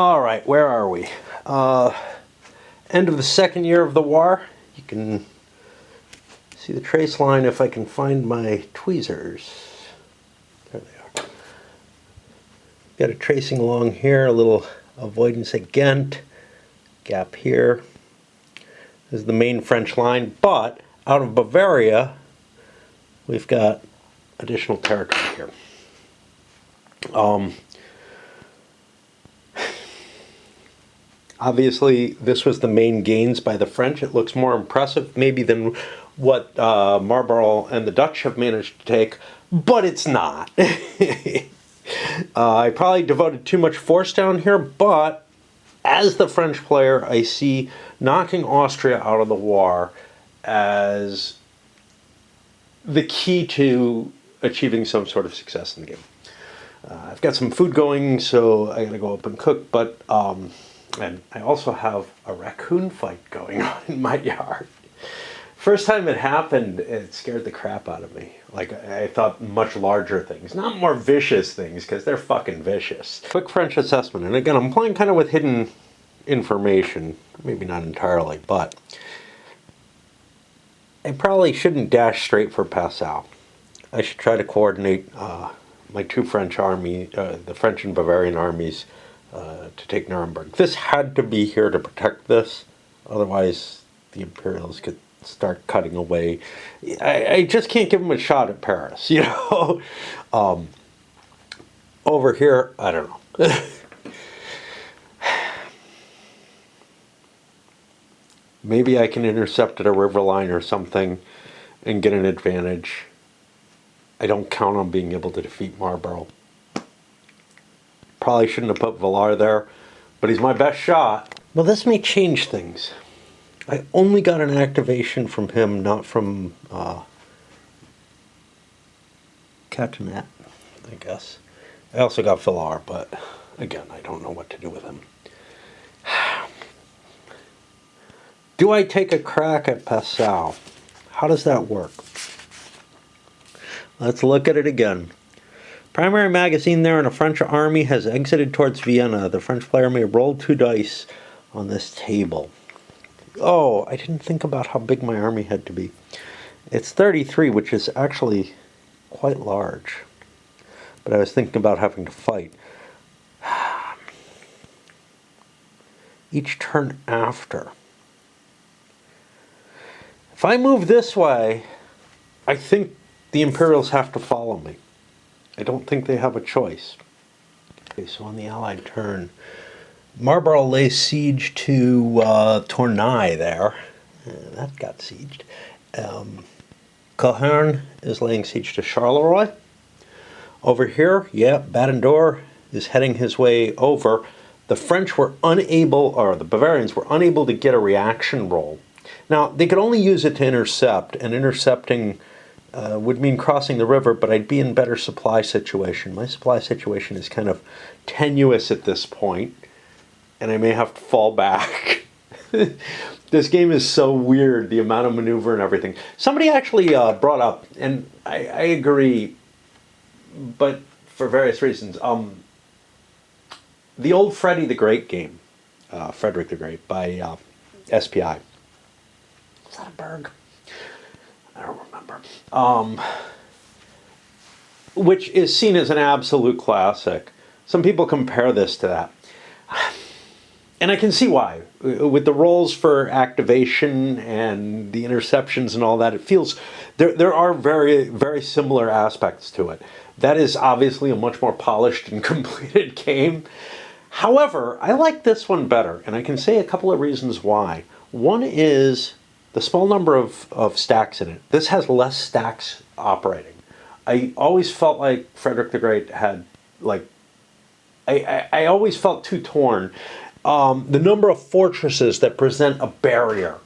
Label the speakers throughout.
Speaker 1: All right, where are we? End of the second year of the war. You can see the trace line if I can find my tweezers. There they are. Got a tracing along here, a little avoidance at Ghent, gap here. This is the main French line, but out of Bavaria, we've got additional territory here. Obviously, this was the main gains by the French. It looks more impressive maybe than what Marlborough and the Dutch have managed to take, but it's not. I probably devoted too much force down here, but as the French player, I see knocking Austria out of the war as the key to achieving some sort of success in the game. I've got some food going, so I gotta go up and cook, but and I also have a raccoon fight going on in my yard. First time it happened, it scared the crap out of me. Like, I thought much larger things, not more vicious things, because they're fucking vicious. Quick French assessment, and again, I'm playing kind of with hidden information, maybe not entirely, but I probably shouldn't dash straight for Passau. I should try to coordinate my two French army, the French and Bavarian armies, to take Nuremberg. This had to be here to protect this, otherwise the Imperials could start cutting away. I just can't give them a shot at Paris, you know. Over here, I don't know. Maybe I can intercept at a river line or something and get an advantage. I don't count on being able to defeat Marlborough. Probably shouldn't have put Villar there, but he's my best shot. Well, this may change things. I only got an activation from him, not from Catanat, I guess. I also got Villar, but again, I don't know what to do with him. Do I take a crack at Passau? How does that work? Let's look at it again. Primary magazine there, and a French army has exited towards Vienna. The French player may roll 2 dice on this table. Oh, I didn't think about how big my army had to be. It's 33, which is actually quite large. But I was thinking about having to fight. Each turn after. If I move this way, I think the Imperials have to follow me. I don't think they have a choice. Okay, so on the Allied turn, Marlborough lays siege to Tournai there. That got sieged. Cohern is laying siege to Charleroi. Over here, yeah, Badendorf is heading his way over. The French were unable, or the Bavarians were unable to get a reaction roll. Now, they could only use it to intercept, and intercepting would mean crossing the river, but I'd be in better supply situation. My supply situation is kind of tenuous at this point, and I may have to fall back. This game is so weird, the amount of maneuver and everything. Somebody actually brought up, and I agree, but for various reasons, the old Freddy the Great game, Frederick the Great, by SPI. Is that a Berg? I don't remember. Which is seen as an absolute classic. Some people compare this to that. And I can see why. With the rolls for activation and the interceptions and all that, it feels there are very, very similar aspects to it. That is obviously a much more polished and completed game. However, I like this one better, and I can say a couple of reasons why. One is the small number of stacks in it. This has less stacks operating. I always felt like Frederick the Great had, like, I always felt too torn. The number of fortresses that present a barrier.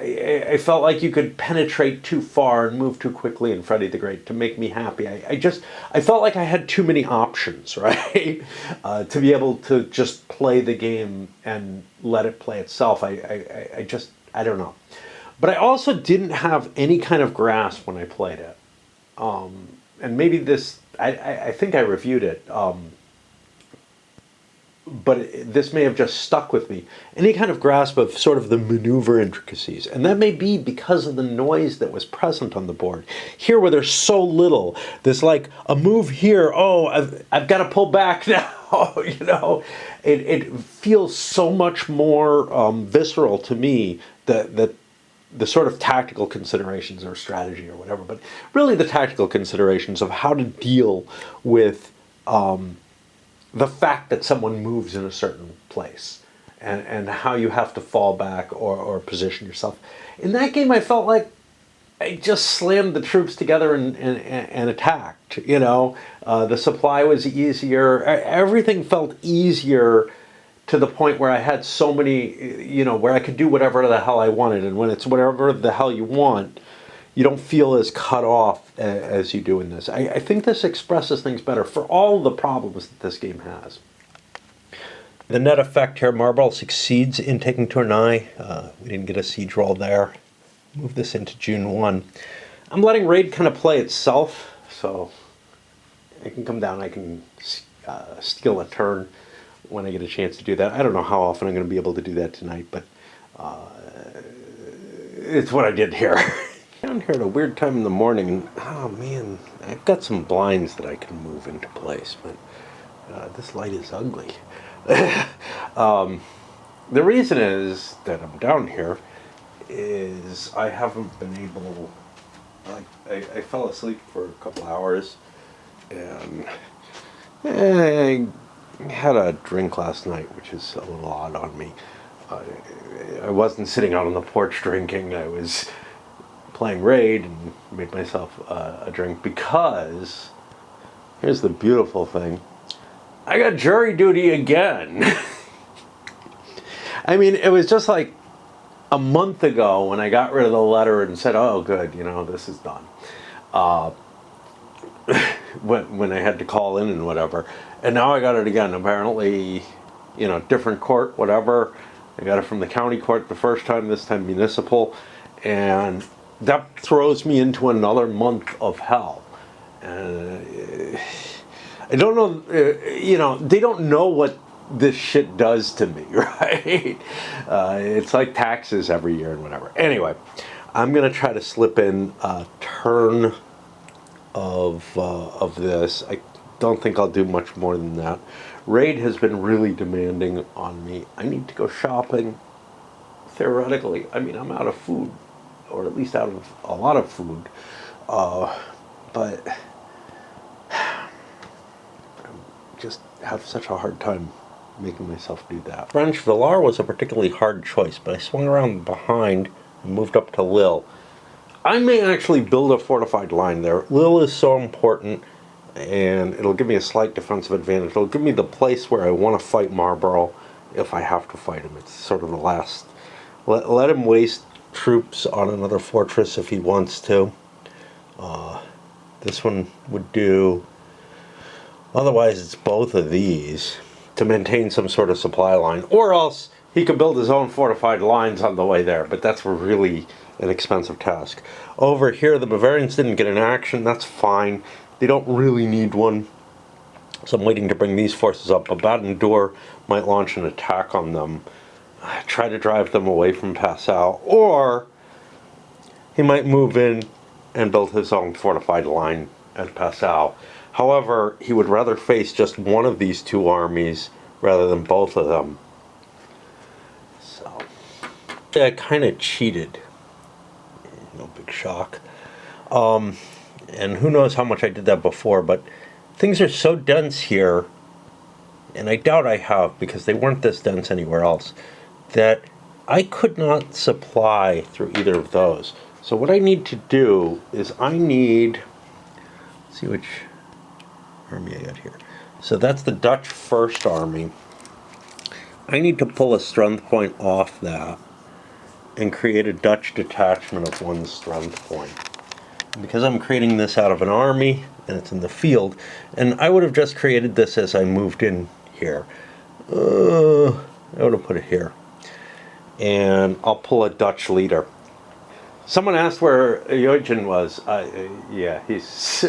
Speaker 1: I felt like you could penetrate too far and move too quickly in Freddy the Great to make me happy. I felt like I had too many options, right? To be able to just play the game and let it play itself. I don't know. But I also didn't have any kind of grasp when I played it. And maybe this, I think I reviewed it. this may have just stuck with me. Any kind of grasp of sort of the maneuver intricacies. And that may be because of the noise that was present on the board. Here, where there's so little, there's like a move here, oh, I've got to pull back now, you know. It feels so much more visceral to me that the sort of tactical considerations or strategy or whatever, but really the tactical considerations of how to deal with the fact that someone moves in a certain place and how you have to fall back or position yourself. In that game, I felt like I just slammed the troops together and attacked, you know. The supply was easier. Everything felt easier to the point where I had so many, you know, where I could do whatever the hell I wanted. And when it's whatever the hell you want, you don't feel as cut off as you do in this. I think this expresses things better for all the problems that this game has. The net effect here, Marlborough succeeds in taking Tournai. We didn't get a siege roll there. Move this into June 1. I'm letting Raid kind of play itself, so I can come down, I can steal a turn when I get a chance to do that. I don't know how often I'm going to be able to do that tonight, but it's what I did here. Down here at a weird time in the morning, oh man, I've got some blinds that I can move into place, but this light is ugly. The reason is that I'm down here is I haven't been able, I fell asleep for a couple hours, and I had a drink last night, which is a little odd on me. I wasn't sitting out on the porch drinking, I was playing Raid and made myself a drink because, here's the beautiful thing, I got jury duty again. I mean, it was just like a month ago when I got rid of the letter and said, oh good, you know, this is done. When I had to call in and whatever. And now I got it again, apparently, you know, different court, whatever. I got it from the county court the first time, this time municipal. And that throws me into another month of hell. I don't know, you know, they don't know what this shit does to me, right? It's like taxes every year and whatever. Anyway, I'm going to try to slip in a turn of this. I don't think I'll do much more than that. Raid has been really demanding on me. I need to go shopping. Theoretically, I mean, I'm out of food, or at least out of a lot of food, but I just have such a hard time making myself do that. French Villar was a particularly hard choice, but I swung around behind and moved up to Lille. I may actually build a fortified line there. Lille is so important, and it'll give me a slight defensive advantage. It'll give me the place where I want to fight Marlborough if I have to fight him. It's sort of the last. Let him waste troops on another fortress if he wants to. This one would do. Otherwise, it's both of these to maintain some sort of supply line, or else he could build his own fortified lines on the way there, but that's really an expensive task. Over here, the Bavarians didn't get an action. That's fine. They don't really need one, so I'm waiting to bring these forces up. But Baden-Dour might launch an attack on them, try to drive them away from Passau, or he might move in and build his own fortified line at Passau. However, he would rather face just one of these two armies rather than both of them. So, I kind of cheated. No big shock. And who knows how much I did that before, but things are so dense here, and I doubt I have because they weren't this dense anywhere else, that I could not supply through either of those. So what I need to do is I need, let's see which army I got here. So that's the Dutch First Army. I need to pull a strength point off that and create a Dutch detachment of 1 strength point. And because I'm creating this out of an army and it's in the field, and I would have just created this as I moved in here. I would have put it here. And I'll pull a Dutch leader. Someone asked where Yojin was. Yeah, he's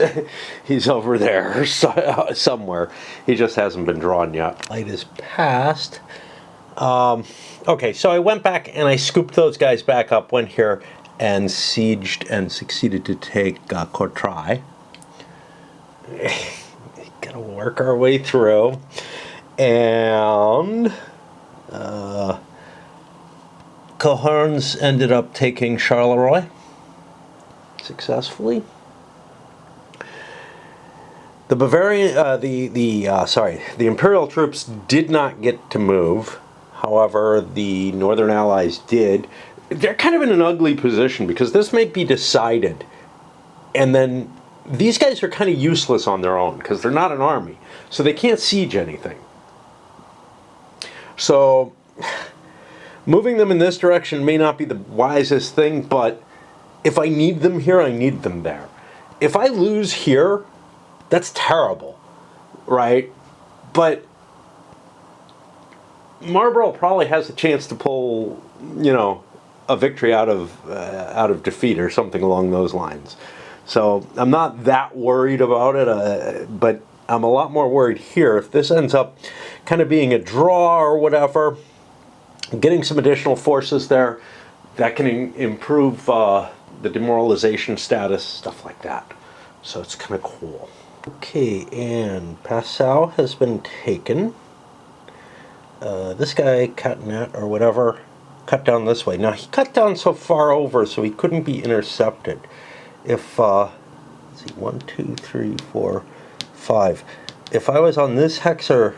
Speaker 1: he's over there somewhere. He just hasn't been drawn yet. Light is past. Okay, so I went back and I scooped those guys back up, went here and sieged and succeeded to take Courtrai. Gotta work our way through. And Cohorns ended up taking Charleroi successfully. The the Imperial troops did not get to move. However, the Northern Allies did. They're kind of in an ugly position because this may be decided, and then these guys are kind of useless on their own because they're not an army, so they can't siege anything. So moving them in this direction may not be the wisest thing, but if I need them here, I need them there. If I lose here, that's terrible, right? But Marlborough probably has a chance to pull, a victory out of defeat or something along those lines. So I'm not that worried about it, but I'm a lot more worried here. If this ends up kind of being a draw or whatever, getting some additional forces there, that can improve the demoralization status, stuff like that. So it's kind of cool. Okay, and Passau has been taken. This guy, Catanat or whatever, cut down this way. Now, he cut down so far over so he couldn't be intercepted. If, let's see, 1, 2, 3, 4, 5. If I was on this hexer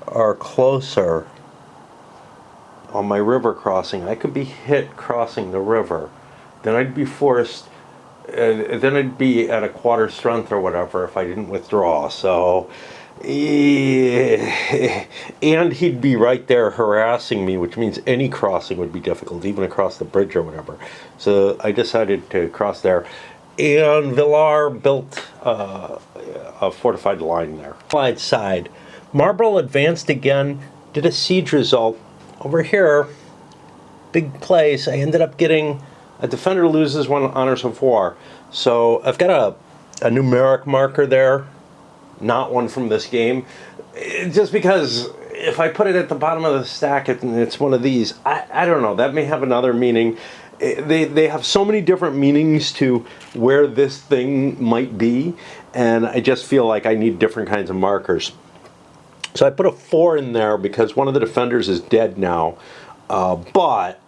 Speaker 1: or closer on my river crossing, I could be hit crossing the river. Then I'd be forced, then I'd be at a quarter strength or whatever if I didn't withdraw. So, and he'd be right there harassing me, which means any crossing would be difficult, even across the bridge or whatever. So I decided to cross there. And Villar built a fortified line there. Side. Marlborough advanced again, did a siege result. Over here, big place, I ended up getting a defender loses 1 honors of war. So I've got a numeric marker there, not one from this game. Just because if I put it at the bottom of the stack and it's one of these, I don't know, that may have another meaning. They have so many different meanings to where this thing might be, and I just feel like I need different kinds of markers. So I put a 4 in there because one of the defenders is dead now, but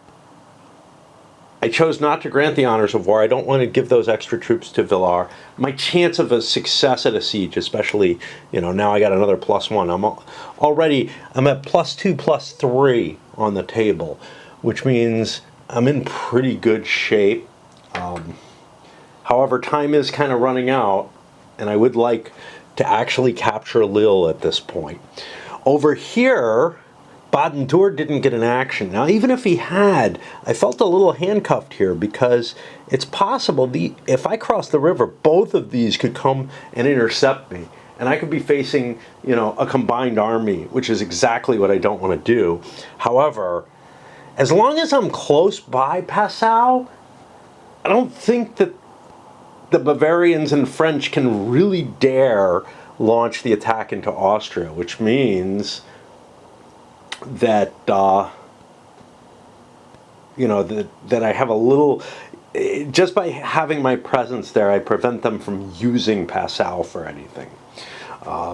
Speaker 1: I chose not to grant the honors of war. I don't want to give those extra troops to Villar. My chance of a success at a siege, especially, now I got another +1. I'm at +2, +3 on the table, which means I'm in pretty good shape. However, time is kind of running out, and I would like to actually capture Lille at this point. Over here, Baden-Tour didn't get an action. Now, even if he had, I felt a little handcuffed here because it's possible if I cross the river, both of these could come and intercept me. And I could be facing, a combined army, which is exactly what I don't want to do. However, as long as I'm close by Passau, I don't think that the Bavarians and French can really dare launch the attack into Austria, which means that that I have a little, just by having my presence there, I prevent them from using Passau for anything.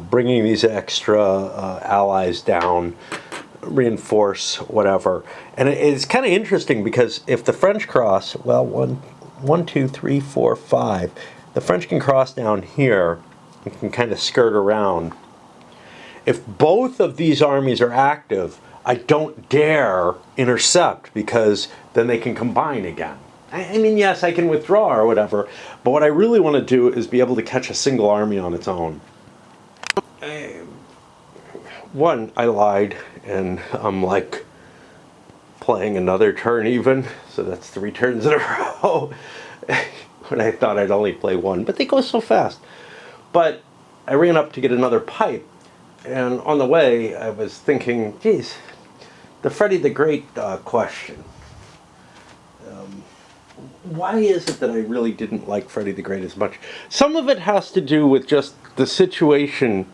Speaker 1: Bringing these extra allies down, reinforce whatever. And it's kind of interesting because if the French cross, well, 1, 2, 3, 4, 5, the French can cross down here and can kind of skirt around. If both of these armies are active, I don't dare intercept because then they can combine again. I mean, yes, I can withdraw or whatever, but what I really want to do is be able to catch a single army on its own. One, I lied, and I'm like playing another turn even, so that's 3 turns in a row when I thought I'd only play 1, but they go so fast. But I ran up to get another pipe, and on the way I was thinking, geez, the Freddy the Great question. why is it that I really didn't like Freddy the Great as much? Some of it has to do with just the situation.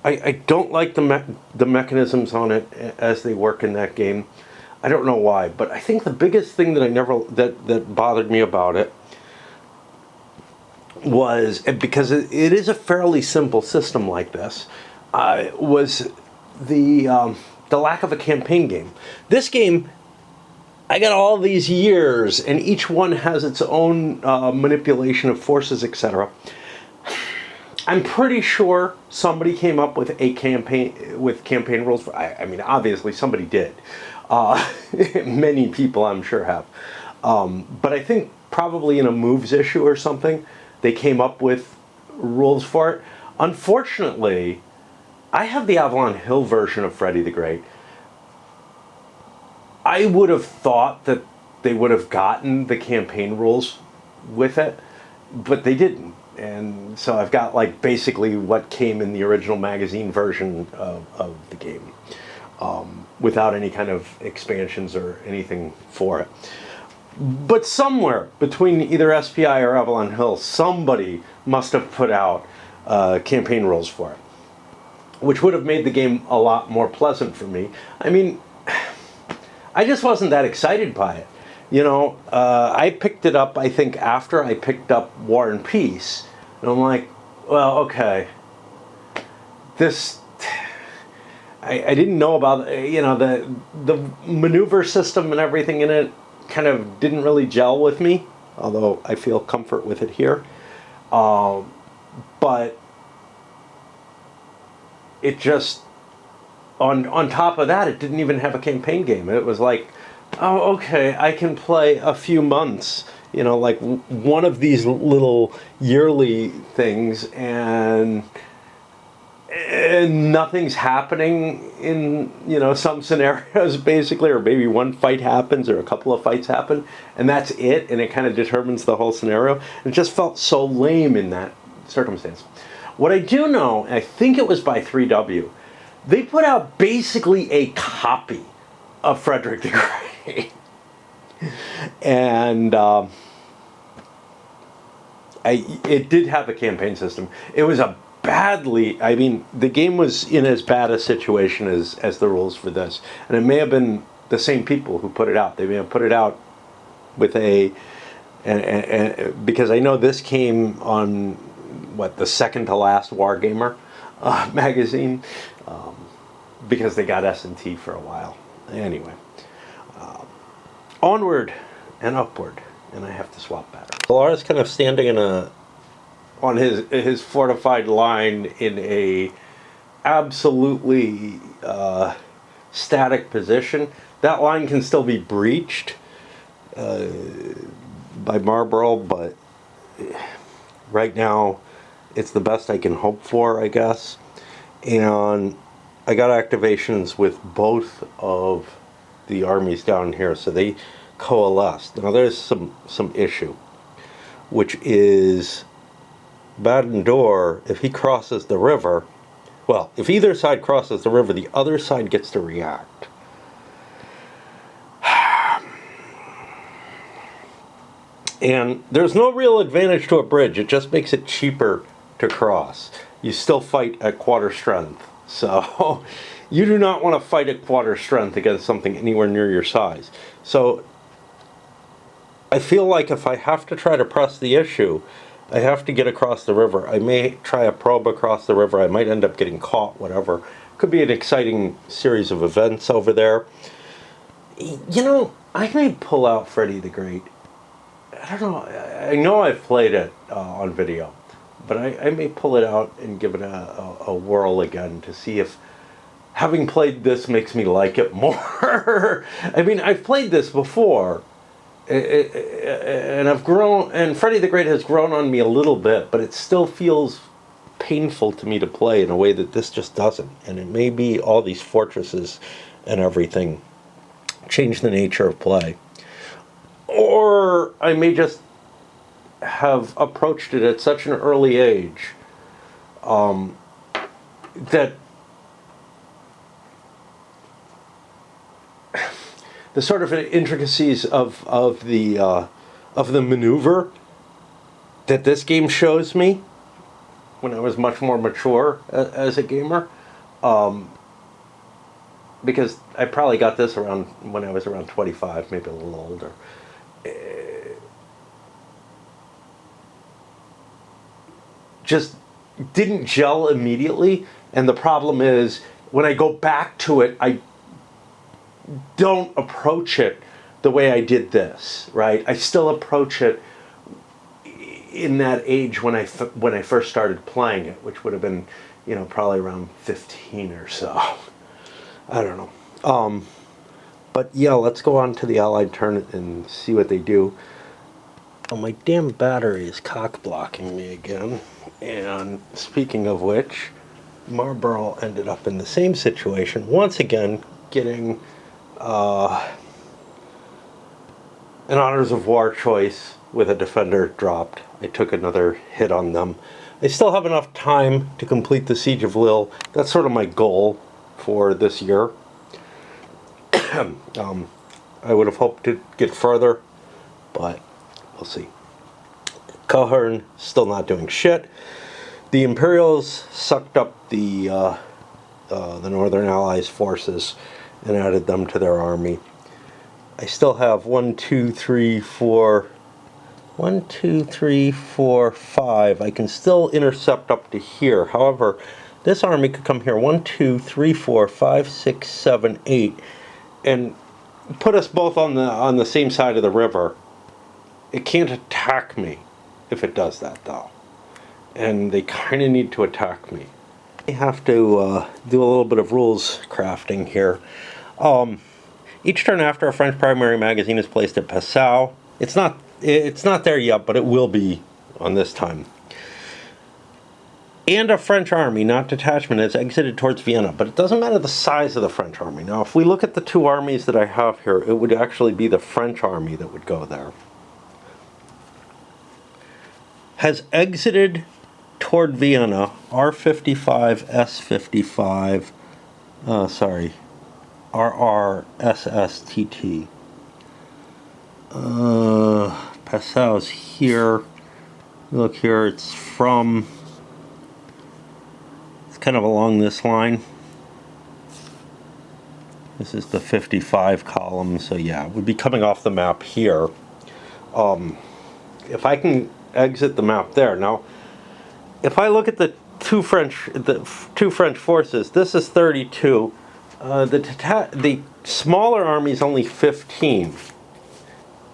Speaker 1: I don't like the mechanisms on it as they work in that game. I don't know why, but I think the biggest thing that bothered me about it was, because it is a fairly simple system like this, was the lack of a campaign game. This game, I got all these years, and each one has its own manipulation of forces, etc. I'm pretty sure somebody came up with a campaign rules. I mean, obviously somebody did. Many people, I'm sure, have. But I think probably in a moves issue or something, they came up with rules for it. Unfortunately, I have the Avalon Hill version of Freddy the Great. I would have thought that they would have gotten the campaign rules with it, but they didn't. And so I've got like basically what came in the original magazine version of the game, without any kind of expansions or anything for it. But somewhere between either SPI or Avalon Hill, somebody must have put out campaign rules for it, which would have made the game a lot more pleasant for me. I mean, I just wasn't that excited by it. You know, I picked it up, I think, after I picked up War and Peace. And I'm like, well, okay. This, I didn't know about, you know, the maneuver system and everything in it kind of didn't really gel with me, although I feel comfort with it here. But it just, on top of that, it didn't even have a campaign game. It was like, oh, okay, I can play a few months, you know, like one of these little yearly things, and nothing's happening in, you know, some scenarios basically, or maybe one fight happens or a couple of fights happen, and that's it, and it kind of determines the whole scenario. It just felt so lame in that circumstance. What I do know, and I think it was by 3W, they put out basically a copy of Frederick the Great. And it did have a campaign system. It was a badly, I mean, the game was in as bad a situation as the rules for this. And it may have been the same people who put it out. They may have put it out with because I know this came on, what, the second to last Wargamer magazine, because they got S&T for a while. Anyway, onward and upward, and I have to swap batteries. Laura's kind of standing on his fortified line in a absolutely static position. That line can still be breached by Marlborough, but right now it's the best I can hope for, I guess. And I got activations with both of the armies down here, so they coalesced. Now there's some issue, which is Badendor, if he crosses the river, well, if either side crosses the river, the other side gets to react. And there's no real advantage to a bridge. It just makes it cheaper to cross. You still fight at quarter strength. So you do not want to fight at quarter strength against something anywhere near your size. So I feel like if I have to try to press the issue, I have to get across the river. I may try a probe across the river. I might end up getting caught, whatever. Could be an exciting series of events over there. You know, I may pull out Freddy the Great. I don't know. I know I've played it on video, but I may pull it out and give it a whirl again to see if having played this makes me like it more. I mean, I've played this before, and I've grown, and Freddy the Great has grown on me a little bit, but it still feels painful to me to play in a way that this just doesn't. And it may be all these fortresses and everything change the nature of play. Or I may just have approached it at such an early age that the sort of intricacies of the of the maneuver that this game shows me when I was much more mature as a gamer. Because I probably got this around when I was around 25, maybe a little older. Just didn't gel immediately, and the problem is when I go back to it, I don't approach it the way I did this, right? I still approach it in that age when I first started playing it, which would have been, probably around 15 or so. I don't know. But yeah, let's go on to the Allied turn and see what they do. Oh, my damn battery is cock blocking me again. And speaking of which, Marlborough ended up in the same situation, once again getting an Honors of War choice with a defender dropped. I took another hit on them. I still have enough time to complete the Siege of Lille. That's sort of my goal for this year. I would have hoped to get further, but we'll see. Cahern still not doing shit. The Imperials sucked up the Northern Allies forces and added them to their army. I still have 1, 2, 3, 4. 1, 2, 3, 4, 5. I can still intercept up to here. However, this army could come here 1, 2, 3, 4, 5, 6, 7, 8, and put us both on the same side of the river. It can't attack me if it does that, though. And they kind of need to attack me. I have to do a little bit of rules crafting here. Each turn after a French primary magazine is placed at Passau. It's not there yet, but it will be on this time. And a French army, not detachment, has exited towards Vienna. But it doesn't matter the size of the French army. Now, if we look at the two armies that I have here, it would actually be the French army that would go there. Has exited toward Vienna, R55, S55, RRSSTT. Passau's here. Look here, it's kind of along this line. This is the 55 column, so yeah, it would be coming off the map here. If I can exit the map there. Now, if I look at the two French forces, this is 32. The smaller army is only 15.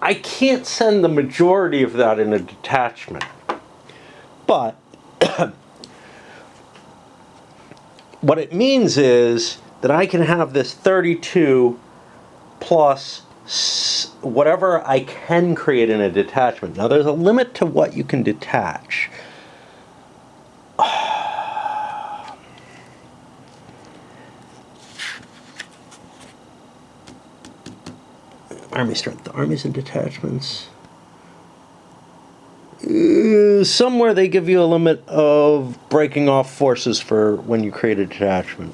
Speaker 1: I can't send the majority of that in a detachment. But what it means is that I can have this 32 plus whatever I can create in a detachment. Now, there's a limit to what you can detach. Army strength. The armies and detachments. Somewhere they give you a limit of breaking off forces for when you create a detachment.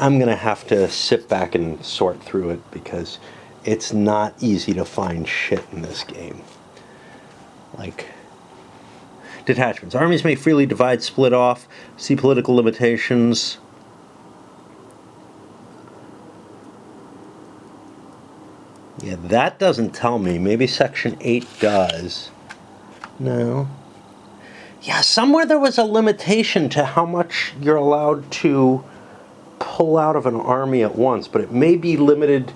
Speaker 1: I'm going to have to sit back and sort through it because it's not easy to find shit in this game. Like, detachments. Armies may freely divide, split off, see political limitations. Yeah, that doesn't tell me. Maybe Section 8 does. No. Yeah, somewhere there was a limitation to how much you're allowed to pull out of an army at once, but it may be limited.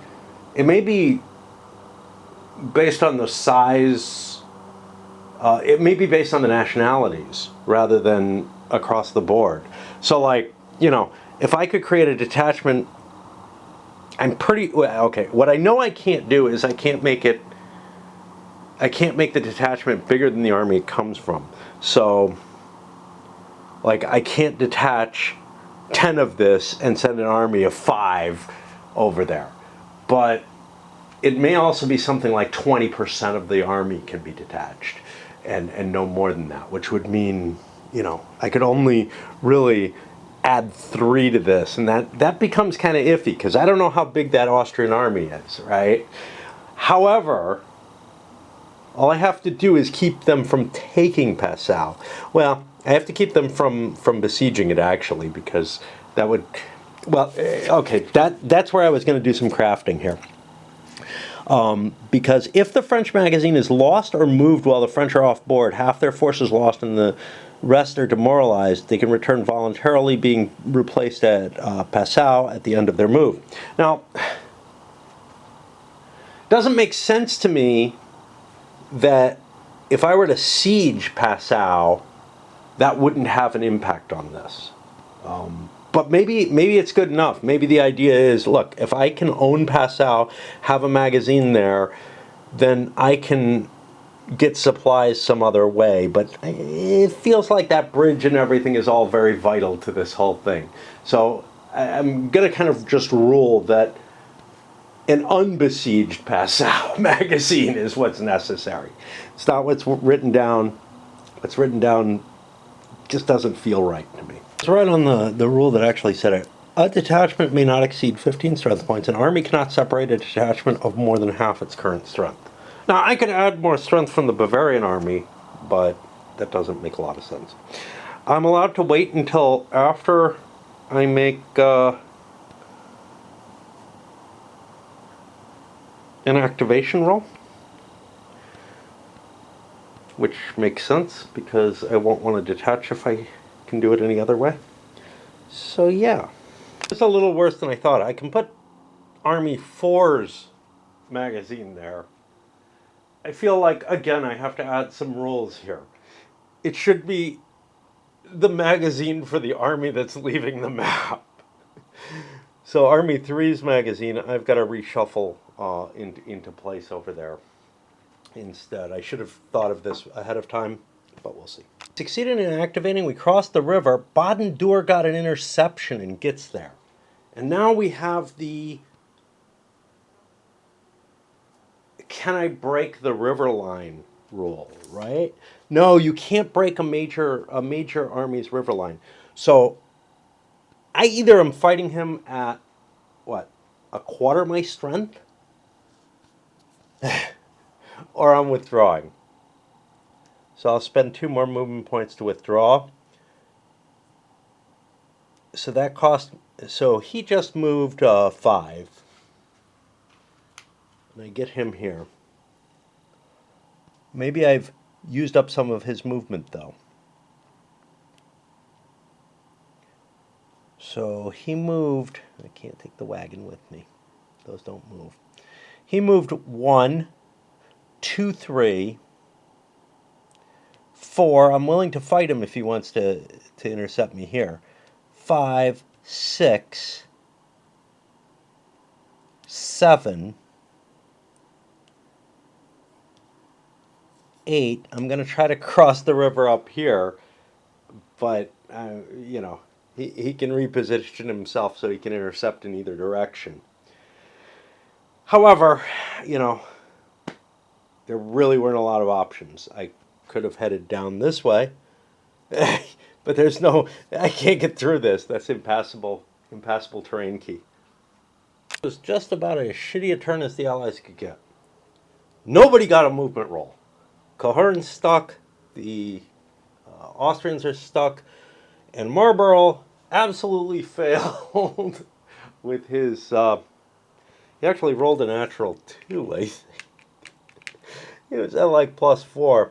Speaker 1: It may be based on the size. It may be based on the nationalities rather than across the board. So, like, if I could create a detachment, I'm pretty okay. What I know I can't do is I can't make the detachment bigger than the army it comes from. So, like, I can't detach 10 of this and send an army of 5 over there. But it may also be something like 20% of the army can be detached and no more than that, which would mean, I could only really add 3 to this, and that becomes kind of iffy because I don't know how big that Austrian army is, right? However, all I have to do is keep them from taking Passau. Well, I have to keep them from besieging it, actually, because that would... Well, okay, that's where I was going to do some crafting here. Because if the French magazine is lost or moved while the French are off board, half their force is lost and the rest are demoralized, they can return voluntarily, being replaced at Passau at the end of their move. Now, it doesn't make sense to me that if I were to siege Passau, that wouldn't have an impact on this. But maybe it's good enough. Maybe the idea is, look, if I can own Passau, have a magazine there, then I can get supplies some other way. But it feels like that bridge and everything is all very vital to this whole thing. So I'm going to kind of just rule that an unbesieged Passau magazine is what's necessary. It's not what's written down. What's written down just doesn't feel right to me. It's right on the rule that actually said it. A detachment may not exceed 15 strength points. An army cannot separate a detachment of more than half its current strength. Now, I could add more strength from the Bavarian army, but that doesn't make a lot of sense. I'm allowed to wait until after I make an activation roll, which makes sense because I won't want to detach if I can do it any other way. So yeah, it's a little worse than I thought. I can put Army 4's magazine there. I feel like, again, I have to add some rules here. It should be the magazine for the army that's leaving the map. So Army 3's magazine, I've got to reshuffle into place over there instead. I should have thought of this ahead of time, but we'll see. Succeeded in activating, we crossed the river. Baden-Dur got an interception and gets there. And now we have the... Can I break the river line rule, right? No, you can't break a major army's river line. So I either am fighting him at, what, a quarter my strength? Or I'm withdrawing. So I'll spend 2 more movement points to withdraw. So that cost... So he just moved 5. And I get him here. Maybe I've used up some of his movement, though. So he moved... I can't take the wagon with me. Those don't move. He moved 1, 2, 3, 4. I'm willing to fight him if he wants to intercept me here. 5, 6, 7, 8. I'm going to try to cross the river up here, but, you know, he can reposition himself so he can intercept in either direction. However, you know, there really weren't a lot of options. I could have headed down this way, but there's no... I can't get through this. That's impassable terrain key. It was just about as shitty a turn as the Allies could get. Nobody got a movement roll. Cohorn's stuck, the Austrians are stuck, and Marlborough absolutely failed with his... he actually rolled a natural 2, I think. He was at like +4.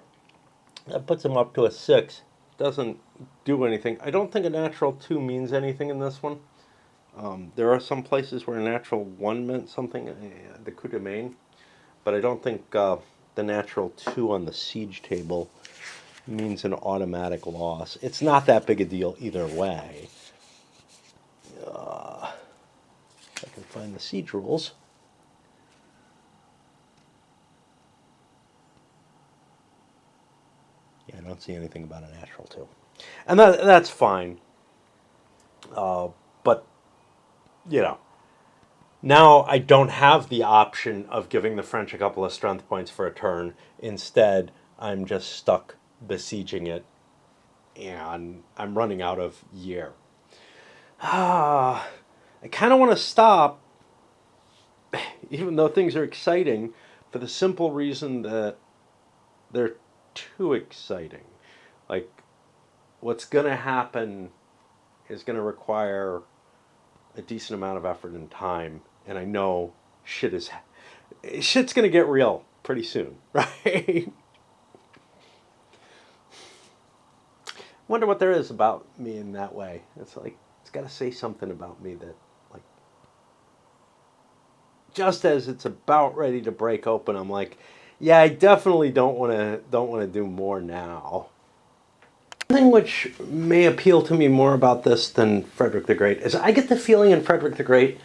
Speaker 1: That puts him up to a 6. Doesn't do anything. I don't think a natural 2 means anything in this one. There are some places where a natural 1 meant something, the coup de main, but I don't think the natural 2 on the siege table means an automatic loss. It's not that big a deal either way. If I can find the siege rules. Yeah, I don't see anything about a natural 2. And that's fine. But, you know, now I don't have the option of giving the French a couple of strength points for a turn. Instead, I'm just stuck besieging it, and I'm running out of year. I kind of want to stop, even though things are exciting, for the simple reason that they're too exciting. Like, what's going to happen is going to require a decent amount of effort and time, and I know shit's going to get real pretty soon, right? Wonder what there is about me in that way. It's like it's got to say something about me that, like, just as it's about ready to break open, I'm like, yeah, I definitely don't want to do more now. Something which may appeal to me more about this than Frederick the Great is I get the feeling in Frederick the Great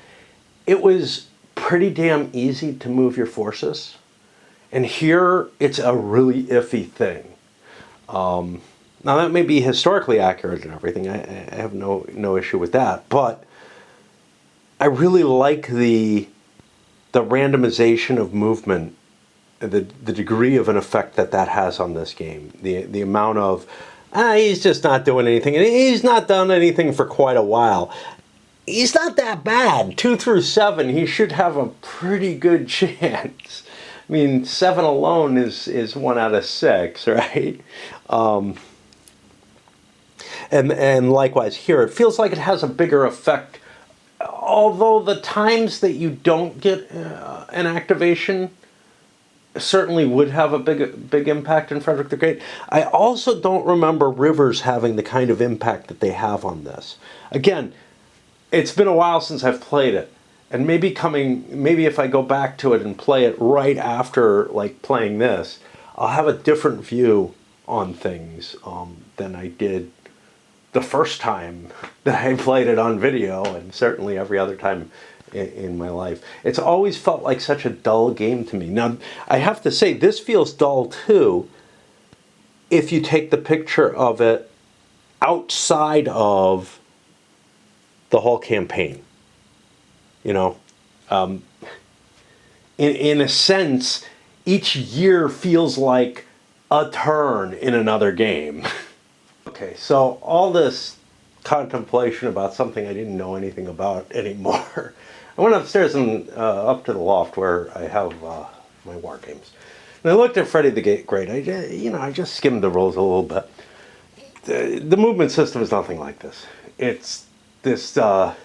Speaker 1: it was pretty damn easy to move your forces, and here it's a really iffy thing. Now that may be historically accurate and everything. I have no issue with that, but I really like the randomization of movement, the degree of an effect that has on this game, the amount of he's just not doing anything, and he's not done anything for quite a while. He's not that bad. 2 through 7, he should have a pretty good chance. I mean, 7 alone is 1 out of 6, right? And likewise here, it feels like it has a bigger effect. Although the times that you don't get an activation certainly would have a big impact in Frederick the Great. I also don't remember rivers having the kind of impact that they have on this. Again, it's been a while since I've played it, and maybe if I go back to it and play it right after like playing this, I'll have a different view on things than I did the first time that I played it on video, and certainly every other time in my life. It's always felt like such a dull game to me. Now, I have to say, this feels dull too if you take the picture of it outside of the whole campaign. You know, in a sense, each year feels like a turn in another game. Okay, so all this contemplation about something I didn't know anything about anymore. I went upstairs and up to the loft where I have my war games, and I looked at Freddy the Great. I just skimmed the rules a little bit. The movement system is nothing like this. It's this. I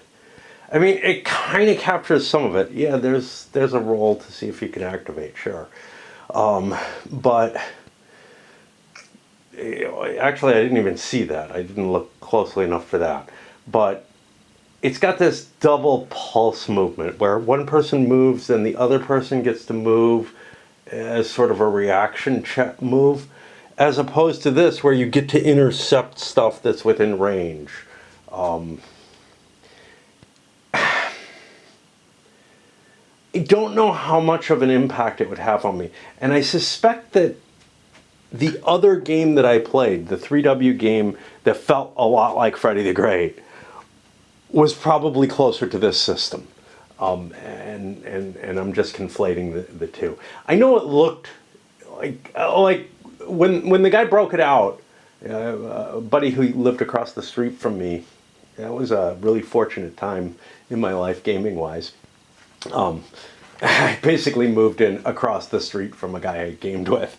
Speaker 1: mean, it kind of captures some of it. Yeah, there's a roll to see if you can activate, sure, but. Actually, I didn't even see that. I didn't look closely enough for that. But it's got this double pulse movement where one person moves and the other person gets to move as sort of a reaction check move, as opposed to this where you get to intercept stuff that's within range. I don't know how much of an impact it would have on me. And I suspect that the other game that I played, the 3W game that felt a lot like Freddy the Great, was probably closer to this system. And I'm just conflating the two. I know it looked like when the guy broke it out, a buddy who lived across the street from me, that was a really fortunate time in my life gaming-wise. I basically moved in across the street from a guy I gamed with.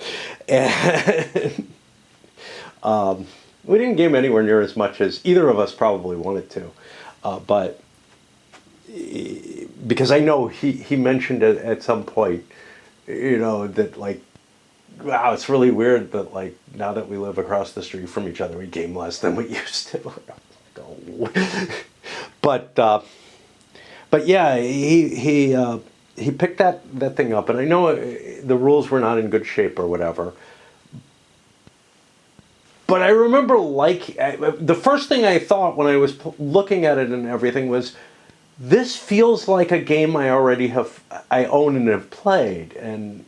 Speaker 1: And we didn't game anywhere near as much as either of us probably wanted to. But because I know he mentioned it at some point, that like, wow, it's really weird that like now that we live across the street from each other, we game less than we used to. But yeah, he picked that thing up, and I know the rules were not in good shape or whatever. But I remember the first thing I thought when I was looking at it and everything was, this feels like a game I own and have played, and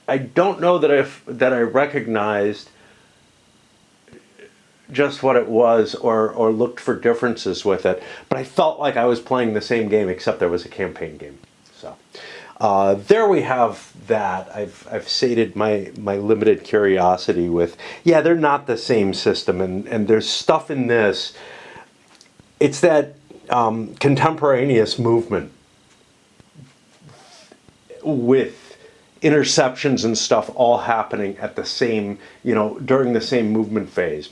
Speaker 1: I don't know that I recognized just what it was or looked for differences with it, but I felt like I was playing the same game except there was a campaign game. So There we have that. I've sated my limited curiosity with, yeah, they're not the same system, and there's stuff in this. It's that contemporaneous movement with interceptions and stuff all happening at the same, during the same movement phase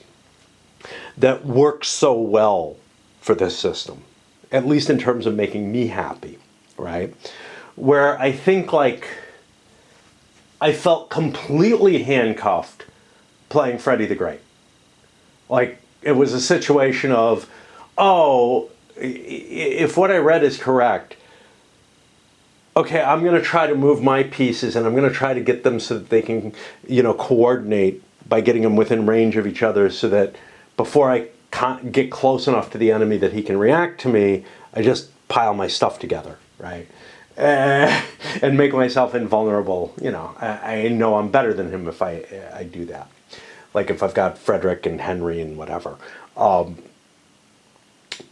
Speaker 1: that works so well for this system, at least in terms of making me happy, right? Where I think like I felt completely handcuffed playing Freddy the Great. Like it was a situation of, oh, if what I read is correct, okay, I'm going to try to move my pieces and I'm going to try to get them so that they can, coordinate by getting them within range of each other so that before I can't get close enough to the enemy that he can react to me, I just pile my stuff together, right? And make myself invulnerable. I know I'm better than him if I do that. Like if I've got Frederick and Henry and whatever.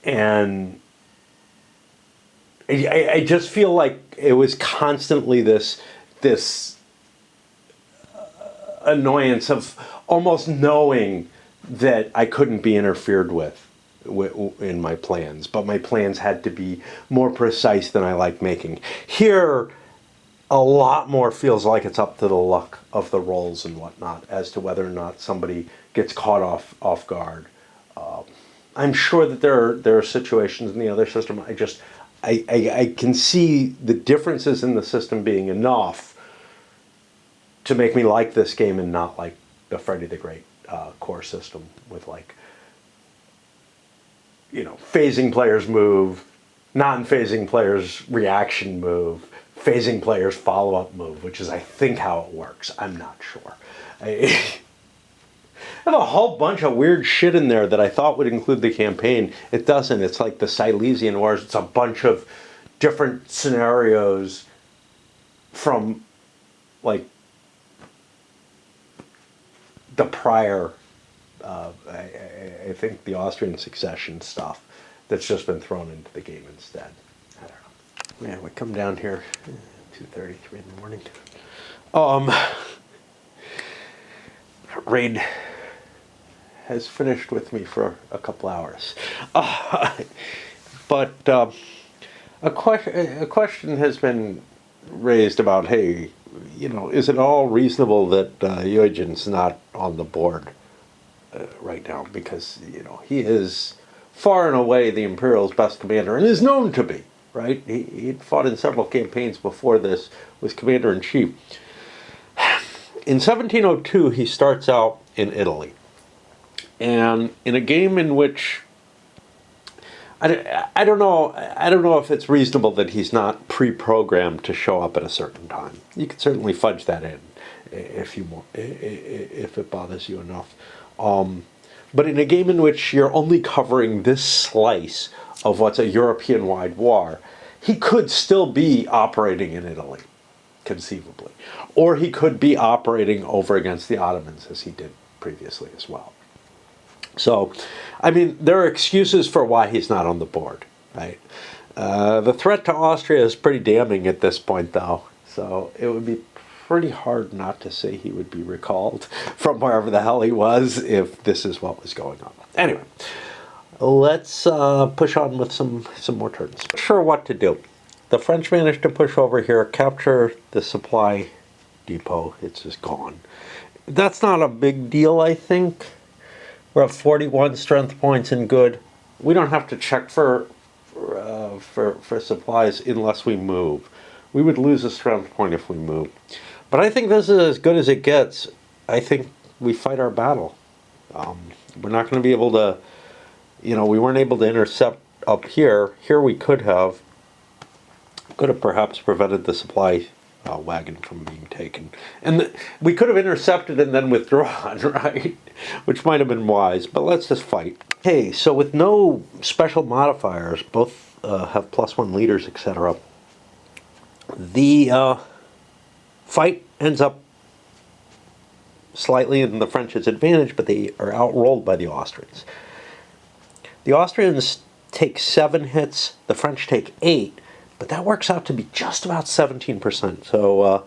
Speaker 1: And I just feel like it was constantly this annoyance of almost knowing that I couldn't be interfered with in my plans, but my plans had to be more precise than I like making. Here, a lot more feels like it's up to the luck of the rolls and whatnot as to whether or not somebody gets caught off guard. I'm sure that there are situations in the other system. I can see the differences in the system being enough to make me like this game and not like the Freddy the Great core system with like, phasing players move, non-phasing players reaction move, phasing players follow-up move, which is I think how it works. I'm not sure. I have a whole bunch of weird shit in there that I thought would include the campaign. It doesn't. It's like the Silesian Wars. It's a bunch of different scenarios from like the prior, I think the Austrian succession stuff that's just been thrown into the game instead. I don't know. Yeah, we come down here 2:33 in the morning. Raid has finished with me for a couple hours. But a question has been raised about, hey, is it all reasonable that Eugen's not on the board right now? Because, he is far and away the Imperial's best commander and is known to be, right? He'd fought in several campaigns before this, was commander-in-chief. In 1702, he starts out in Italy. And in a game in which I don't know if it's reasonable that he's not pre-programmed to show up at a certain time. You could certainly fudge that in if it bothers you enough. But in a game in which you're only covering this slice of what's a European-wide war, he could still be operating in Italy, conceivably. Or he could be operating over against the Ottomans, as he did previously as well. So, there are excuses for why he's not on the board, right? The threat to Austria is pretty damning at this point, though. So it would be pretty hard not to say he would be recalled from wherever the hell he was if this is what was going on. Anyway, let's push on with some more turns. Not sure what to do. The French managed to push over here, capture the supply depot. It's just gone. That's not a big deal, I think. We're at 41 strength points and good. We don't have to check for supplies unless we move. We would lose a strength point if we move. But I think this is as good as it gets. I think we fight our battle. We're not going to be able to, we weren't able to intercept up here. Here we could have perhaps prevented the supply wagon from being taken. And we could have intercepted and then withdrawn, right? Which might have been wise, but let's just fight. Okay, so with no special modifiers, both have +1 leaders, etc. The fight ends up slightly in the French's advantage, but they are outrolled by the Austrians. The Austrians take 7 hits, the French take 8, But that works out to be just about 17%. So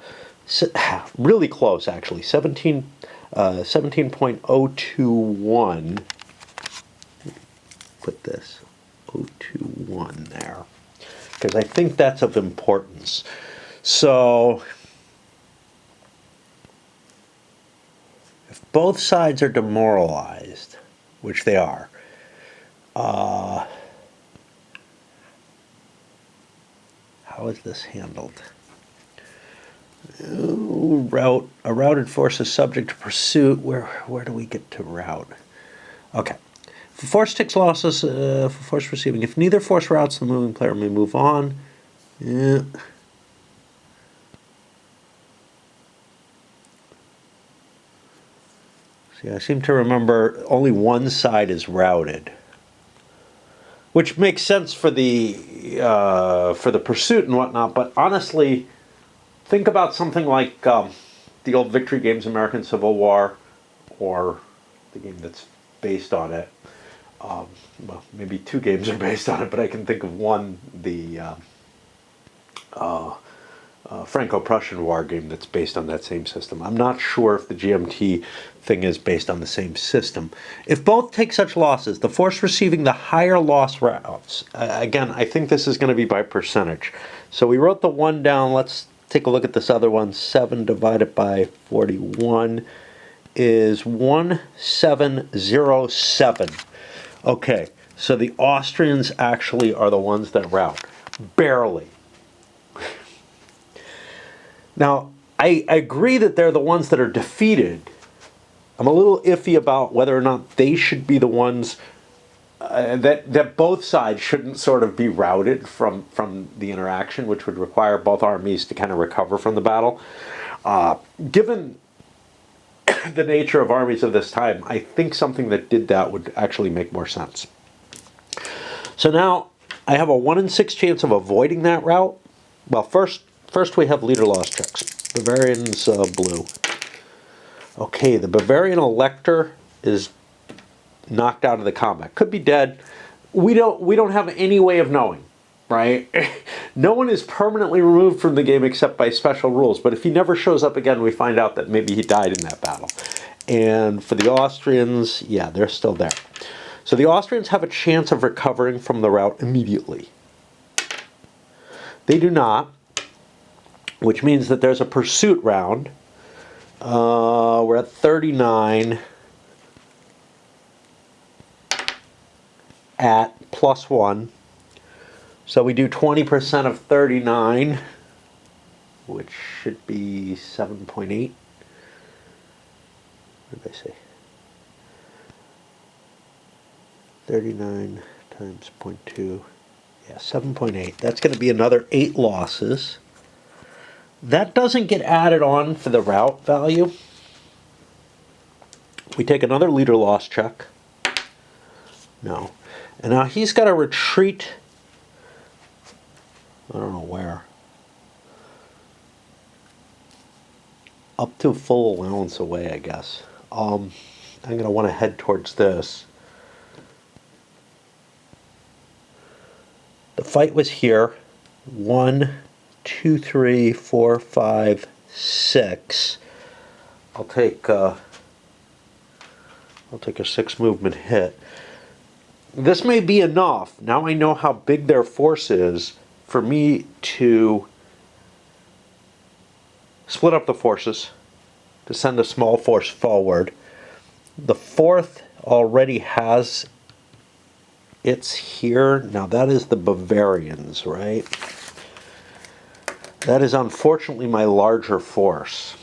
Speaker 1: really close, actually. 17.021. Put this 021 there, because I think that's of importance. So if both sides are demoralized, which they are, how is this handled? A routed force is subject to pursuit. Where do we get to route? Okay. If a force takes losses, for force receiving, if neither force routes, the moving player may move on. Yeah. See, I seem to remember only one side is routed, which makes sense for the pursuit and whatnot. But honestly, think about something like the old Victory games, American Civil War, or the game that's based on it. Well, maybe two games are based on it, but I can think of one, the Franco-Prussian War game that's based on that same system. I'm not sure if the GMT thing is based on the same system. If both take such losses, the force receiving the higher loss routes, again, I think this is going to be by percentage. So we wrote the 1 down. Let's take a look at this other one. 7 divided by 41 is 1707. Okay, so the Austrians actually are the ones that rout. Barely. Now, I agree that they're the ones that are defeated. I'm a little iffy about whether or not they should be the ones that both sides shouldn't sort of be routed from the interaction, which would require both armies to kind of recover from the battle. Given the nature of armies of this time, I think something that did that would actually make more sense. So now I have a 1 in 6 chance of avoiding that route. Well, first we have leader loss checks. Bavarians blue. Okay, the Bavarian elector is knocked out of the combat. Could be dead. We don't have any way of knowing, right? No one is permanently removed from the game except by special rules. But if he never shows up again, we find out that maybe he died in that battle. And for the Austrians, yeah, they're still there. So the Austrians have a chance of recovering from the rout immediately. They do not, which means that there's a pursuit round. We're at 39 at +1. So we do 20% of 39, which should be 7.8. What did I say? 39 times 0.2. Yeah, 7.8. That's going to be another 8 losses. That doesn't get added on for the route value. We take another leader loss check. No. And now he's got to retreat. I don't know where. Up to full allowance away, I guess. I'm going to want to head towards this. The fight was here. 1, 2, 3, 4, 5, 6. I'll take a 6 movement hit. This may be enough. Now I know how big their force is for me to split up the forces, to send a small force forward. The 4th already has its here. Now that is the Bavarians, right? That is unfortunately my larger force.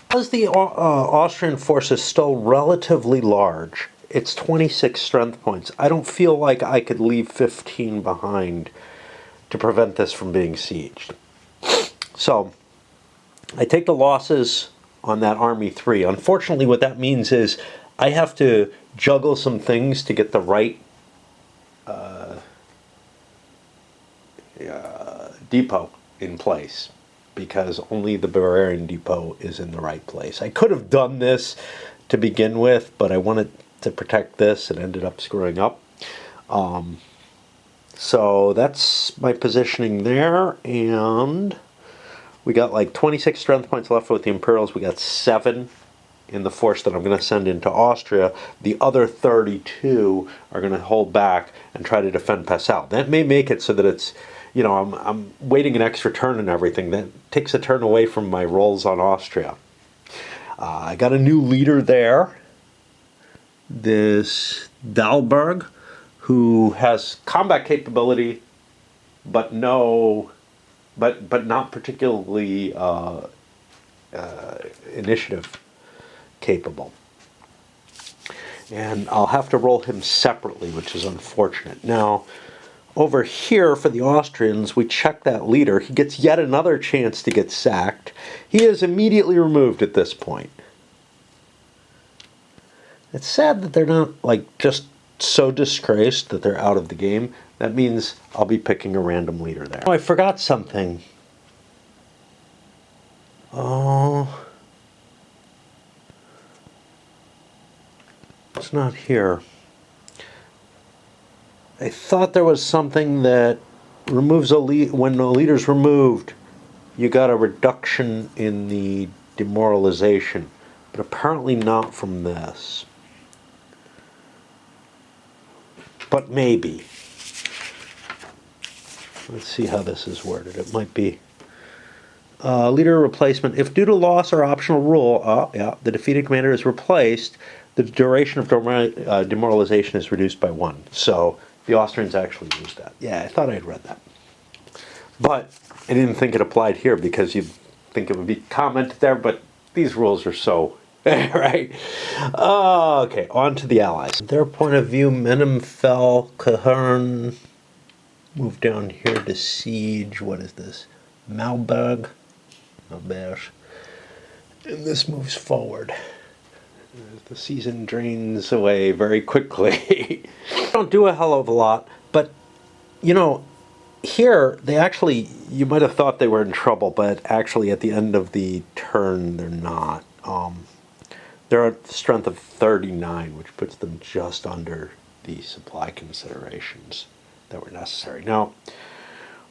Speaker 1: Because the Austrian force is still relatively large, it's 26 strength points. I don't feel like I could leave 15 behind to prevent this from being sieged. So I take the losses on that Army 3. Unfortunately, what that means is I have to juggle some things to get the right depot in place, because only the Bavarian depot is in the right place. I could have done this to begin with, but I wanted to protect this and ended up screwing up. So that's my positioning there, and we got like 26 strength points left with the Imperials. We got 7 in the force that I'm going to send into Austria. The other 32 are going to hold back and try to defend Passau. That may make it so that it's, you know, I'm waiting an extra turn and everything. That takes a turn away from my rolls on Austria. I got a new leader there, this Dalberg, who has combat capability, but not particularly initiative capable. And I'll have to roll him separately, which is unfortunate. Now, over here for the Austrians, we check that leader. He gets yet another chance to get sacked. He is immediately removed at this point. It's sad that they're not like just so disgraced that they're out of the game. That means I'll be picking a random leader there. Oh, I forgot something. Oh, it's not here. I thought there was something that removes a lead. When a leader's removed, you got a reduction in the demoralization, but apparently not from this. But maybe. Let's see how this is worded. It might be leader replacement. If due to loss or optional rule, the defeated commander is replaced, the duration of demoralization is reduced by 1. So the Austrians actually used that. Yeah, I thought I'd read that. But I didn't think it applied here because you'd think it would be commented there, but these rules are so... right? Okay, on to the Allies. Their point of view, Menem fell, Cahern moved down here to siege. What is this? Marlborough. And this moves forward. The season drains away very quickly. Don't do a hell of a lot, but you know, here they actually, you might have thought they were in trouble, but actually at the end of the turn they're not. They're at a strength of 39, which puts them just under the supply considerations that were necessary. Now,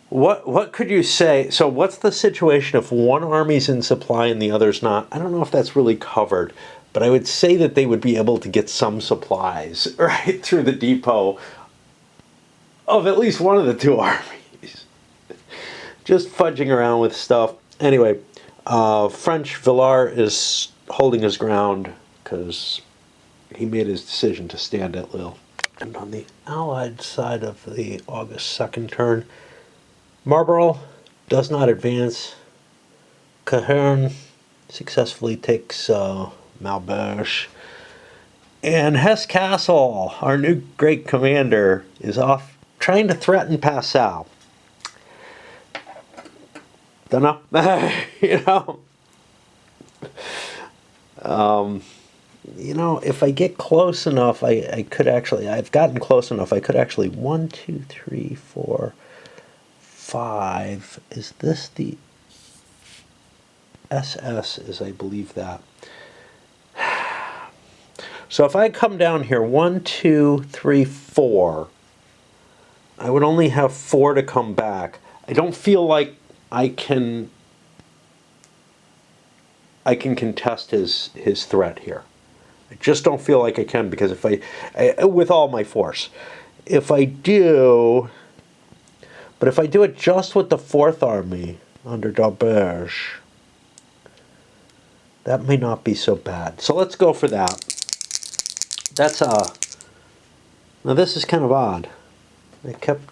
Speaker 1: what could you say? So what's the situation if one army's in supply and the other's not? I don't know if that's really covered, but I would say that they would be able to get some supplies right through the depot of at least one of the two armies. Just fudging around with stuff. Anyway, French Villars is holding his ground because he made his decision to stand at Lille. And on the Allied side of the August 2nd turn, Marlborough does not advance. Cahern successfully takes Marlborough. And Hesse Castle, our new great commander, is off trying to threaten Passau. Don't know. You know, if I get close enough, I could actually, I've gotten close enough, I could actually, 1, 2, 3, 4, 5, is this the SS is, I believe that. So if I come down here, 1, 2, 3, 4, I would only have 4 to come back. I don't feel like I can contest his threat here. I just don't feel like I can, because if I with all my force, if I do, but if I do it just with the 4th Army under Dalberg, that may not be so bad. So let's go for that. That's now this is kind of odd. I kept,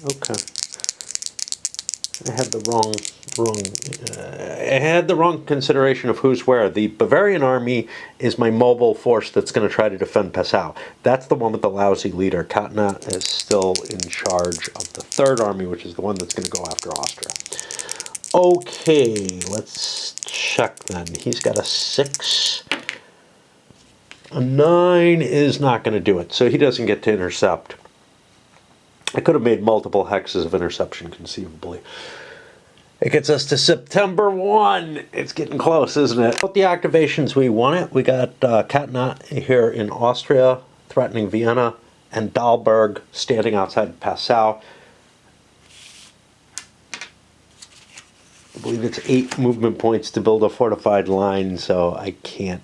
Speaker 1: okay. I had the wrong consideration of who's where. The Bavarian army is my mobile force that's going to try to defend Passau. That's the one with the lousy leader. Katna is still in charge of the 3rd army, which is the one that's going to go after Austria. Okay, let's check then. He's got a 6. A 9 is not going to do it, so he doesn't get to intercept. I could have made multiple hexes of interception, conceivably. It gets us to September 1. It's getting close, isn't it? With the activations we want it. We got Katna here in Austria, threatening Vienna, and Dahlberg standing outside Passau. I believe it's 8 movement points to build a fortified line, so I can't...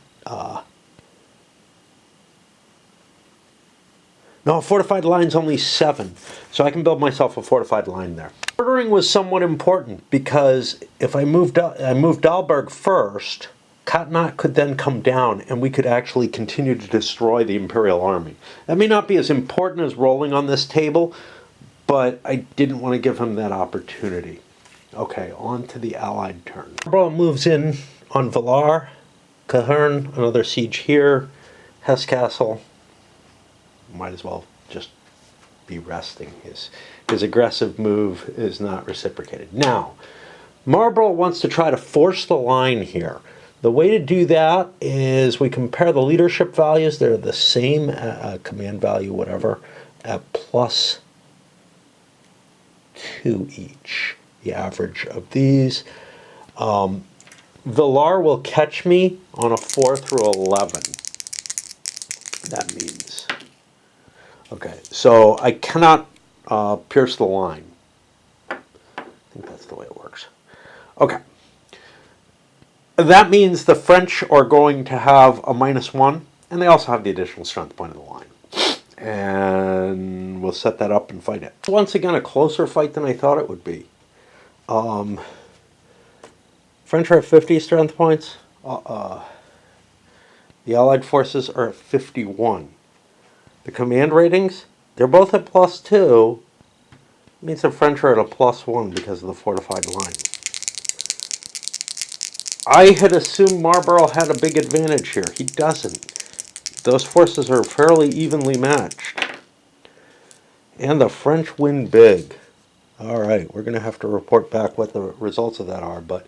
Speaker 1: No, a fortified line's only 7, so I can build myself a fortified line there. Ordering was somewhat important, because if I moved Dahlberg first, Katnat could then come down, and we could actually continue to destroy the Imperial Army. That may not be as important as rolling on this table, but I didn't want to give him that opportunity. Okay, on to the Allied turn. Marlborough moves in on Villar, Cahern, another siege here, Hesse Castle. Might as well just be resting. His aggressive move is not reciprocated. Now, Marlborough wants to try to force the line here. The way to do that is we compare the leadership values. They're the same, command value, whatever, at +2 each. The average of these. Villar will catch me on a 4 through 11. That means. Okay, so I cannot pierce the line. I think that's the way it works. Okay. That means the French are going to have a -1, and they also have the additional strength point of the line. And we'll set that up and fight it. Once again, a closer fight than I thought it would be. French are at 50 strength points. The Allied forces are at 51. The command ratings, they're both at +2. It means the French are at a +1 because of the fortified line. I had assumed Marlborough had a big advantage here. He doesn't. Those forces are fairly evenly matched. And the French win big. All right, we're going to have to report back what the results of that are, but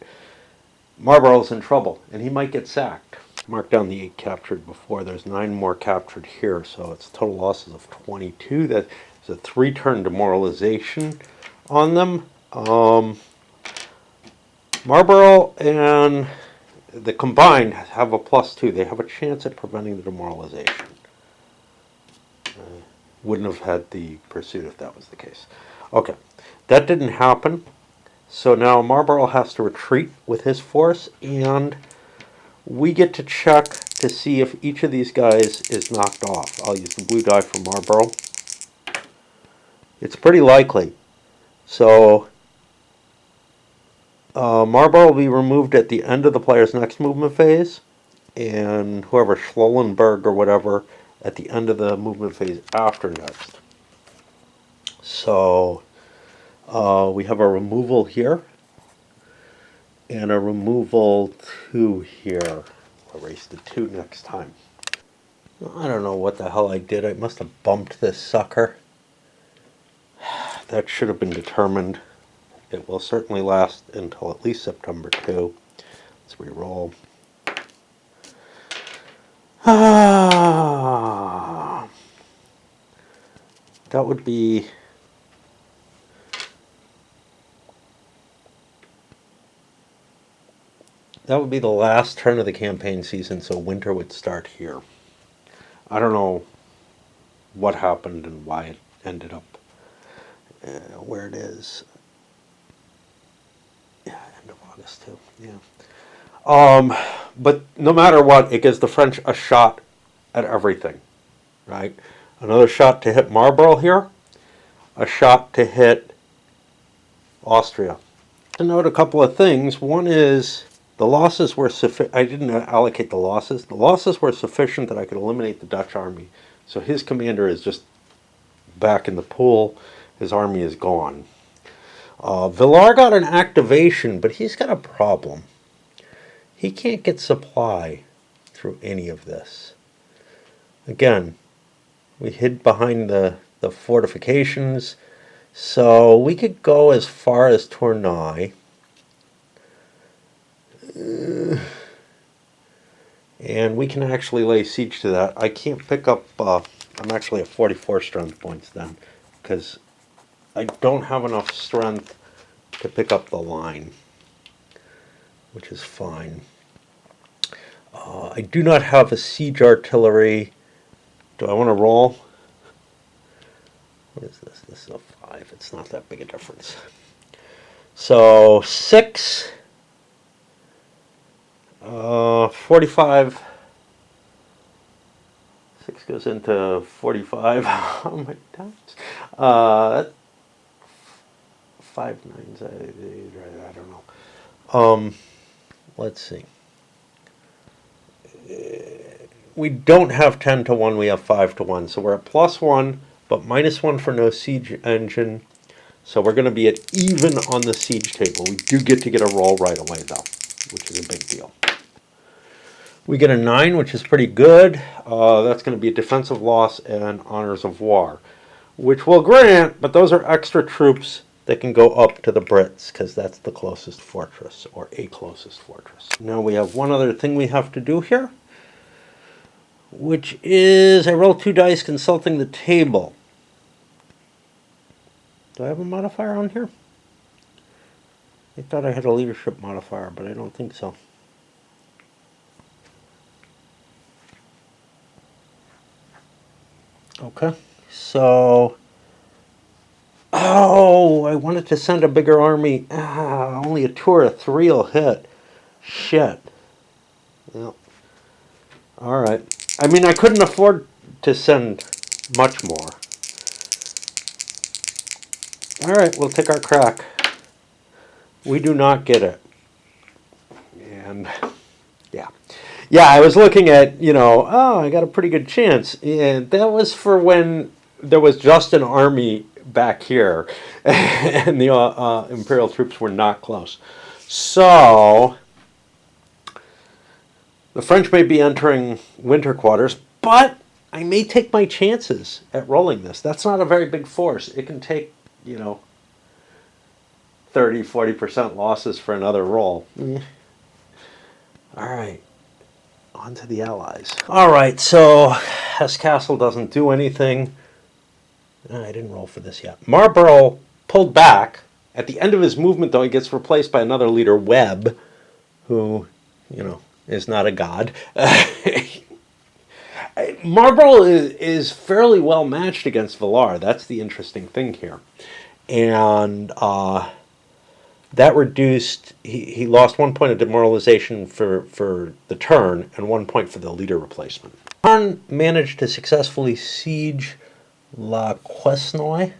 Speaker 1: Marlborough's in trouble, and he might get sacked. Mark down the 8 captured before. There's 9 more captured here, so it's total losses of 22. That's a 3-turn demoralization on them. Marlborough and the combined have a +2. They have a chance at preventing the demoralization. Wouldn't have had the pursuit if that was the case. Okay, that didn't happen. So now Marlborough has to retreat with his force, and we get to check to see if each of these guys is knocked off. I'll use the blue die for Marlborough. It's pretty likely. So Marlborough will be removed at the end of the player's next movement phase, and whoever, Schlollenberg or whatever, at the end of the movement phase after next. So we have a removal here, and a removal 2 here. I'll erase the 2 next time. I don't know what the hell I did. I must have bumped this sucker. That should have been determined. It will certainly last until at least September 2. Let's re-roll. That would be... That would be the last turn of the campaign season, so winter would start here. I don't know what happened and why it ended up where it is. Yeah, end of August too. Yeah. But no matter what, it gives the French a shot at everything, right? Another shot to hit Marlborough here, a shot to hit Austria. To note a couple of things. One is the losses were sufficient. I didn't allocate the losses. The losses were sufficient that I could eliminate the Dutch army. So his commander is just back in the pool. His army is gone. Villar got an activation, but he's got a problem. He can't get supply through any of this. Again, we hid behind the fortifications, so we could go as far as Tournai. And we can actually lay siege to that. I can't pick up... I'm actually at 44 strength points then, because I don't have enough strength to pick up the line, which is fine. I do not have a siege artillery. Do I want to roll? What is this? This is a 5. It's not that big a difference. So 6, 45. 6 goes into 45. Oh my gosh. 5 nines. I don't know. Let's see. We don't have 10 to 1. We have 5 to 1. So we're at +1, but -1 for no siege engine. So we're going to be at even on the siege table. We do get to get a roll right away, though, which is a big deal. We get a 9, which is pretty good. That's going to be a defensive loss and honors of war, which we'll grant, but those are extra troops that can go up to the Brits, because that's the closest fortress, or a closest fortress. Now we have one other thing we have to do here, which is I roll 2 dice consulting the table. Do I have a modifier on here? I thought I had a leadership modifier, but I don't think so. Okay, so... Oh, I wanted to send a bigger army. Only a 2 or a 3 will hit. Shit. Yep. Alright. I mean, I couldn't afford to send much more. Alright, we'll take our crack. We do not get it. And, yeah. Yeah, I was looking at, I got a pretty good chance. And that was for when there was just an army back here, and the Imperial troops were not close. So, the French may be entering winter quarters, but I may take my chances at rolling this. That's not a very big force. It can take, 30-40% losses for another roll. All right. On to the Allies. All right, so Hesse-Kassel doesn't do anything. I didn't roll for this yet. Marlborough pulled back. At the end of his movement, though, he gets replaced by another leader, Webb, who, is not a god. Marlborough is fairly well matched against Villars. That's the interesting thing here. And that reduced, he lost 1 point of demoralization for the turn and 1 point for the leader replacement. Han managed to successfully siege La Quesnoy.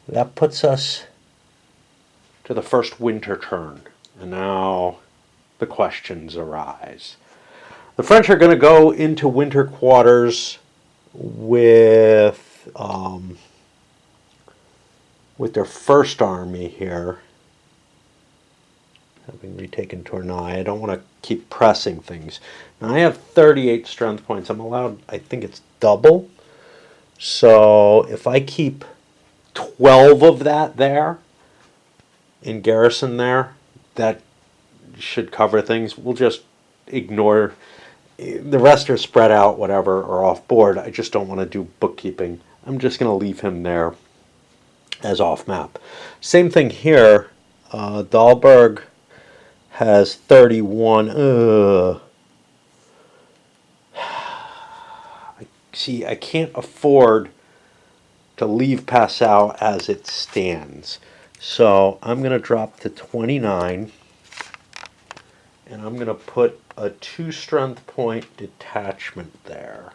Speaker 1: That puts us to the first winter turn. And now the questions arise. The French are going to go into winter quarters with their first army here, having retaken Tournai. I don't want to keep pressing things. Now I have 38 strength points. I'm allowed, I think it's double. So if I keep 12 of that there, in garrison there, that should cover things. We'll just ignore, the rest are spread out, whatever, or off board. I just don't want to do bookkeeping. I'm just going to leave him there as off map. Same thing here. Dahlberg has 31. See, I can't afford to leave Passau as it stands. So I'm going to drop to 29. And I'm going to put a 2 strength point detachment there,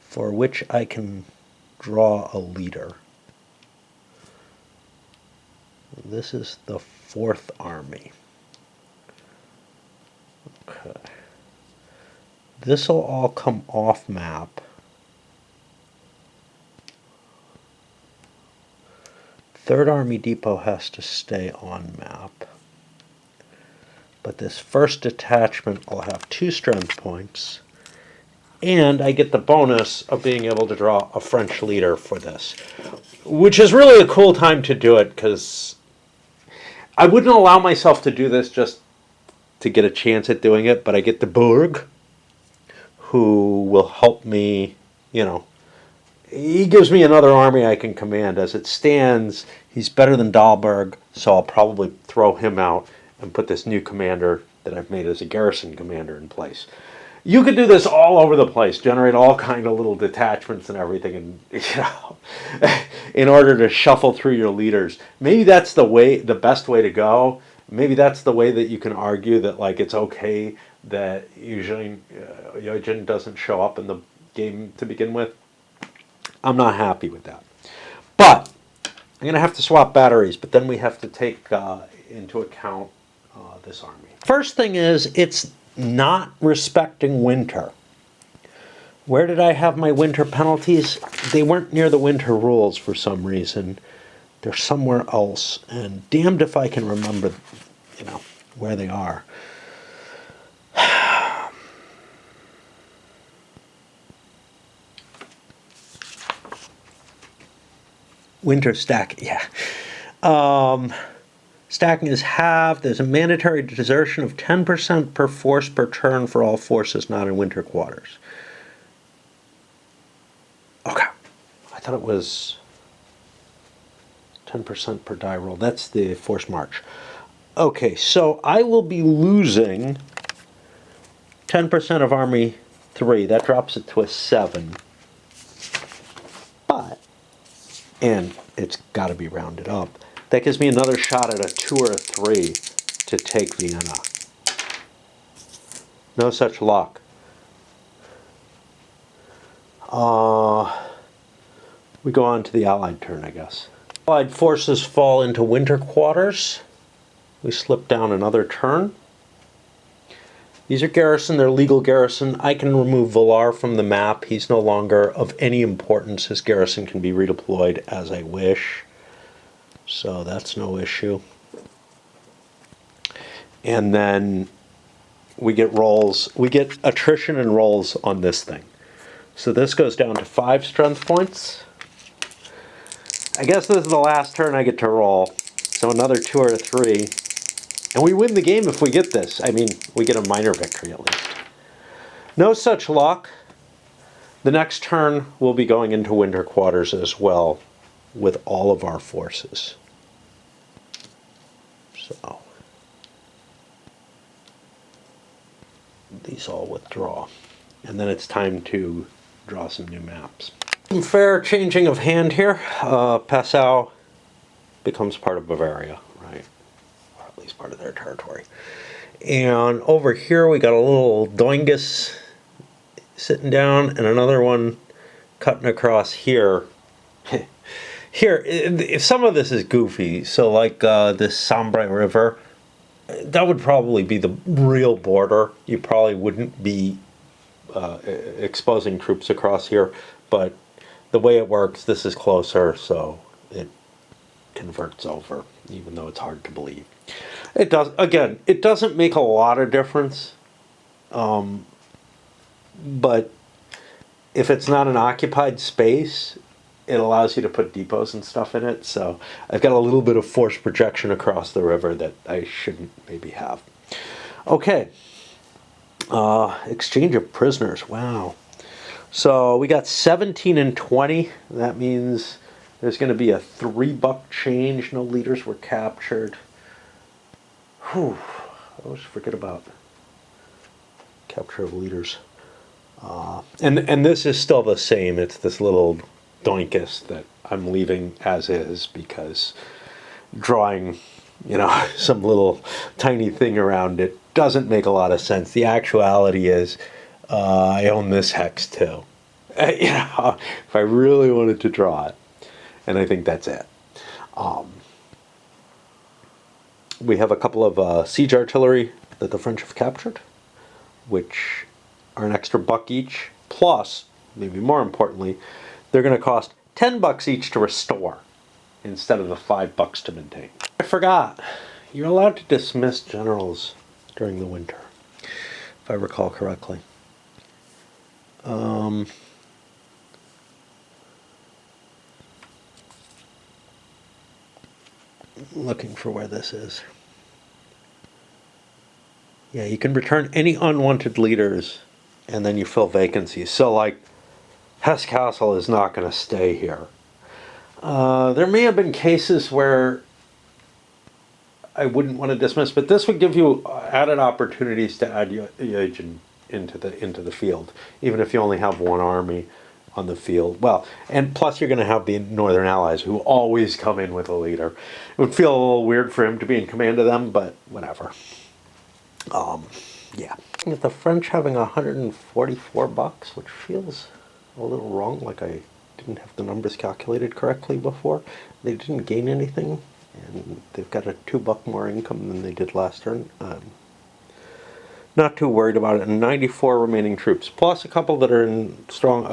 Speaker 1: for which I can draw a leader. This is the 4th Army. Okay. This will all come off map. 3rd Army Depot has to stay on map. But this first detachment will have 2 strength points. And I get the bonus of being able to draw a French leader for this. Which is really a cool time to do it, because I wouldn't allow myself to do this just to get a chance at doing it, but I get the Burg, who will help me, he gives me another army I can command. As it stands, he's better than Dahlberg, so I'll probably throw him out and put this new commander that I've made as a garrison commander in place. You could do this all over the place, generate all kind of little detachments and everything, and in order to shuffle through your leaders. Maybe that's the best way to go. Maybe that's the way that you can argue that like it's okay that usually Yojin doesn't show up in the game to begin with. I'm not happy with that. But I'm going to have to swap batteries, but then we have to take into account this army. First thing is, it's not respecting winter. Where did I have my winter penalties? They weren't near the winter rules for some reason. They're somewhere else, and damned if I can remember, where they are. Winter stack, yeah. Stacking is halved. There's a mandatory desertion of 10% per force per turn for all forces not in winter quarters. Okay. I thought it was 10% per die roll. That's the force march. Okay, so I will be losing 10% of Army 3. That drops it to a 7. But, and it's got to be rounded up, that gives me another shot at a 2 or a 3 to take Vienna. No such luck. We go on to the Allied turn, I guess. Allied forces fall into winter quarters. We slip down another turn. These are garrison, they're legal garrison. I can remove Valar from the map. He's no longer of any importance. His garrison can be redeployed as I wish. So that's no issue. And then we get rolls. We get attrition and rolls on this thing. So this goes down to 5 strength points. I guess this is the last turn I get to roll. So another 2 or a 3. And we win the game if we get this. I mean, we get a minor victory at least. No such luck. The next turn we'll be going into winter quarters as well with all of our forces. So these all withdraw. And then it's time to draw some new maps. Some fair changing of hand here. Passau becomes part of Bavaria, right? Or at least part of their territory. And over here we got a little Doingus sitting down and another one cutting across here. Here, if some of this is goofy, so like this Sambre River, that would probably be the real border. You probably wouldn't be exposing troops across here, but the way it works, this is closer, so it converts over, even though it's hard to believe. It does. Again, it doesn't make a lot of difference, but if it's not an occupied space, it allows you to put depots and stuff in it. So I've got a little bit of force projection across the river that I shouldn't maybe have. Okay. Exchange of prisoners. Wow. So we got 17 and 20. That means there's going to be a $3 change. No leaders were captured. Whew. I always forget about capture of leaders. And this is still the same. It's this little Doinkus that I'm leaving as is because drawing, some little tiny thing around it doesn't make a lot of sense. The actuality is I own this hex too. If I really wanted to draw it. And I think that's it. We have a couple of siege artillery that the French have captured, which are an extra $1 each. Plus, maybe more importantly, they're going to cost $10 each to restore instead of the $5 to maintain. I forgot. You're allowed to dismiss generals during the winter, if I recall correctly. Looking for where this is. Yeah, you can return any unwanted leaders and then you fill vacancies. So like Hesse Castle is not going to stay here. There may have been cases where I wouldn't want to dismiss, but this would give you added opportunities to add Yojin into the field, even if you only have one army on the field. Well, and plus you're going to have the Northern Allies who always come in with a leader. It would feel a little weird for him to be in command of them, but whatever. Yeah. With the French having 144 bucks, which feels a little wrong, like I didn't have the numbers calculated correctly before. They didn't gain anything, and they've got a $2 more income than they did last turn. Not too worried about it. And 94 remaining troops, plus a couple that are in strong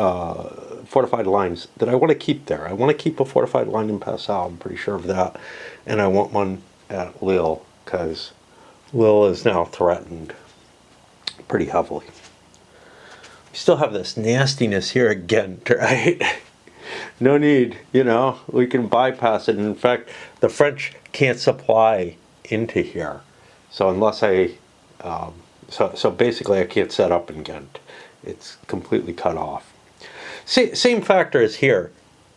Speaker 1: fortified lines that I want to keep there. I want to keep a fortified line in Passau, I'm pretty sure of that. And I want one at Lille, because Lille is now threatened pretty heavily. We still have this nastiness here again, right? No need, we can bypass it. And in fact, the French can't supply into here. So unless so basically I can't set up in Ghent. It's completely cut off. Same factor as here.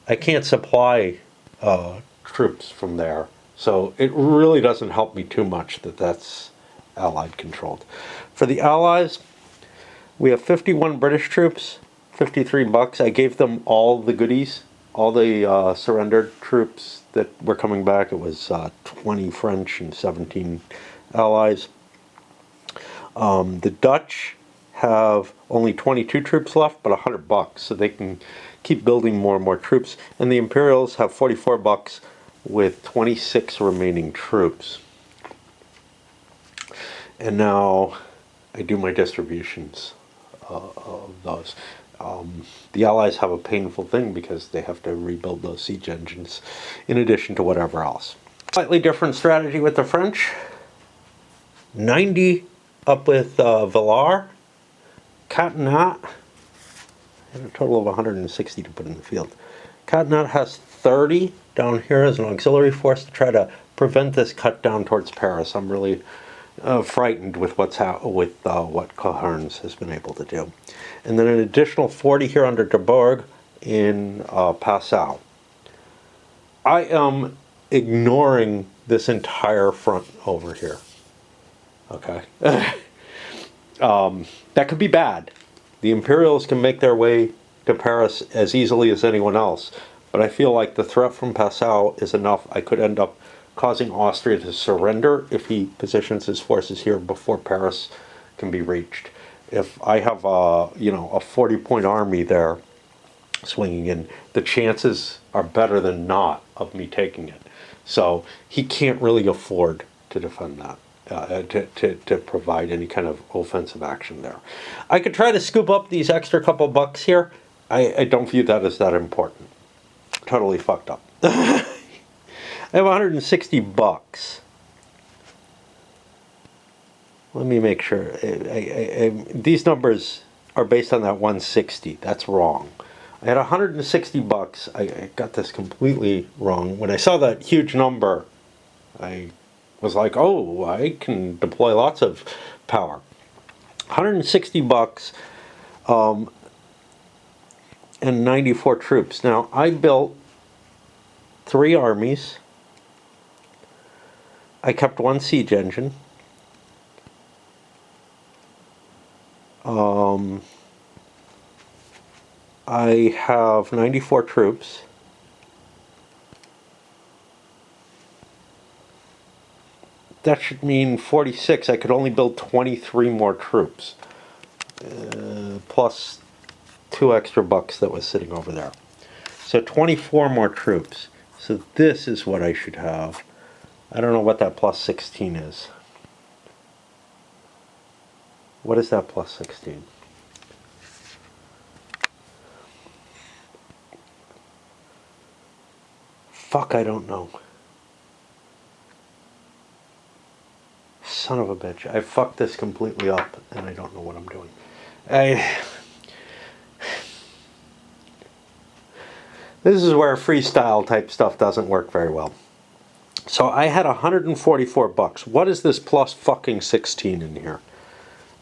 Speaker 1: I can't supply troops from there. So it really doesn't help me too much that that's Allied controlled. For the Allies, we have 51 British troops, 53 bucks. I gave them all the goodies, all the surrendered troops that were coming back. It was 20 French and 17 Allies. The Dutch have only 22 troops left, but 100 bucks, so they can keep building more and more troops. And the Imperials have 44 bucks with 26 remaining troops. And now I do my distributions of those. The Allies have a painful thing because they have to rebuild those siege engines in addition to whatever else. Slightly different strategy with the French. 90 up with Villar, Catinat, and a total of 160 to put in the field. Catinat has 30 down here as an auxiliary force to try to prevent this cut down towards Paris. I'm really frightened with what Cohernes has been able to do. And then an additional 40 here under de Bourg in Passau. I am ignoring this entire front over here. Okay. That could be bad. The Imperials can make their way to Paris as easily as anyone else, but I feel like the threat from Passau is enough. I could end up causing Austria to surrender if he positions his forces here before Paris can be reached. If I have a 40-point army there swinging in, the chances are better than not of me taking it. So he can't really afford to defend that. To provide any kind of offensive action there. I could try to scoop up these extra couple bucks here. I don't view that as that important. Totally fucked up. I have 160 bucks. Let me make sure. These numbers are based on that 160. That's wrong. I had 160 bucks. I got this completely wrong. When I saw that huge number, I was like, oh, I can deploy lots of power. 160 bucks and 94 troops. Now, I built 3 armies. I kept 1 siege engine. I have 94 troops. That should mean 46. I could only build 23 more troops. Plus 2 extra bucks that was sitting over there. So 24 more troops. So this is what I should have. I don't know what that plus 16 is. What is that plus 16? Fuck, I don't know. Son of a bitch. I fucked this completely up and I don't know what I'm doing. This is where freestyle type stuff doesn't work very well. So I had 144 bucks. What is this plus fucking 16 in here?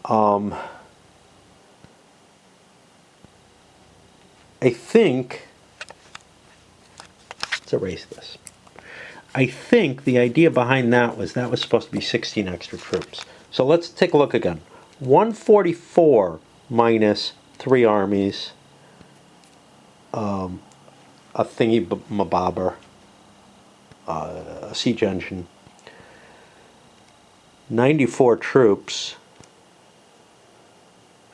Speaker 1: I think, let's erase this. I think the idea behind that was supposed to be 16 extra troops. So let's take a look again. 144 minus 3 armies, a thingy mabobber, a siege engine, 94 troops.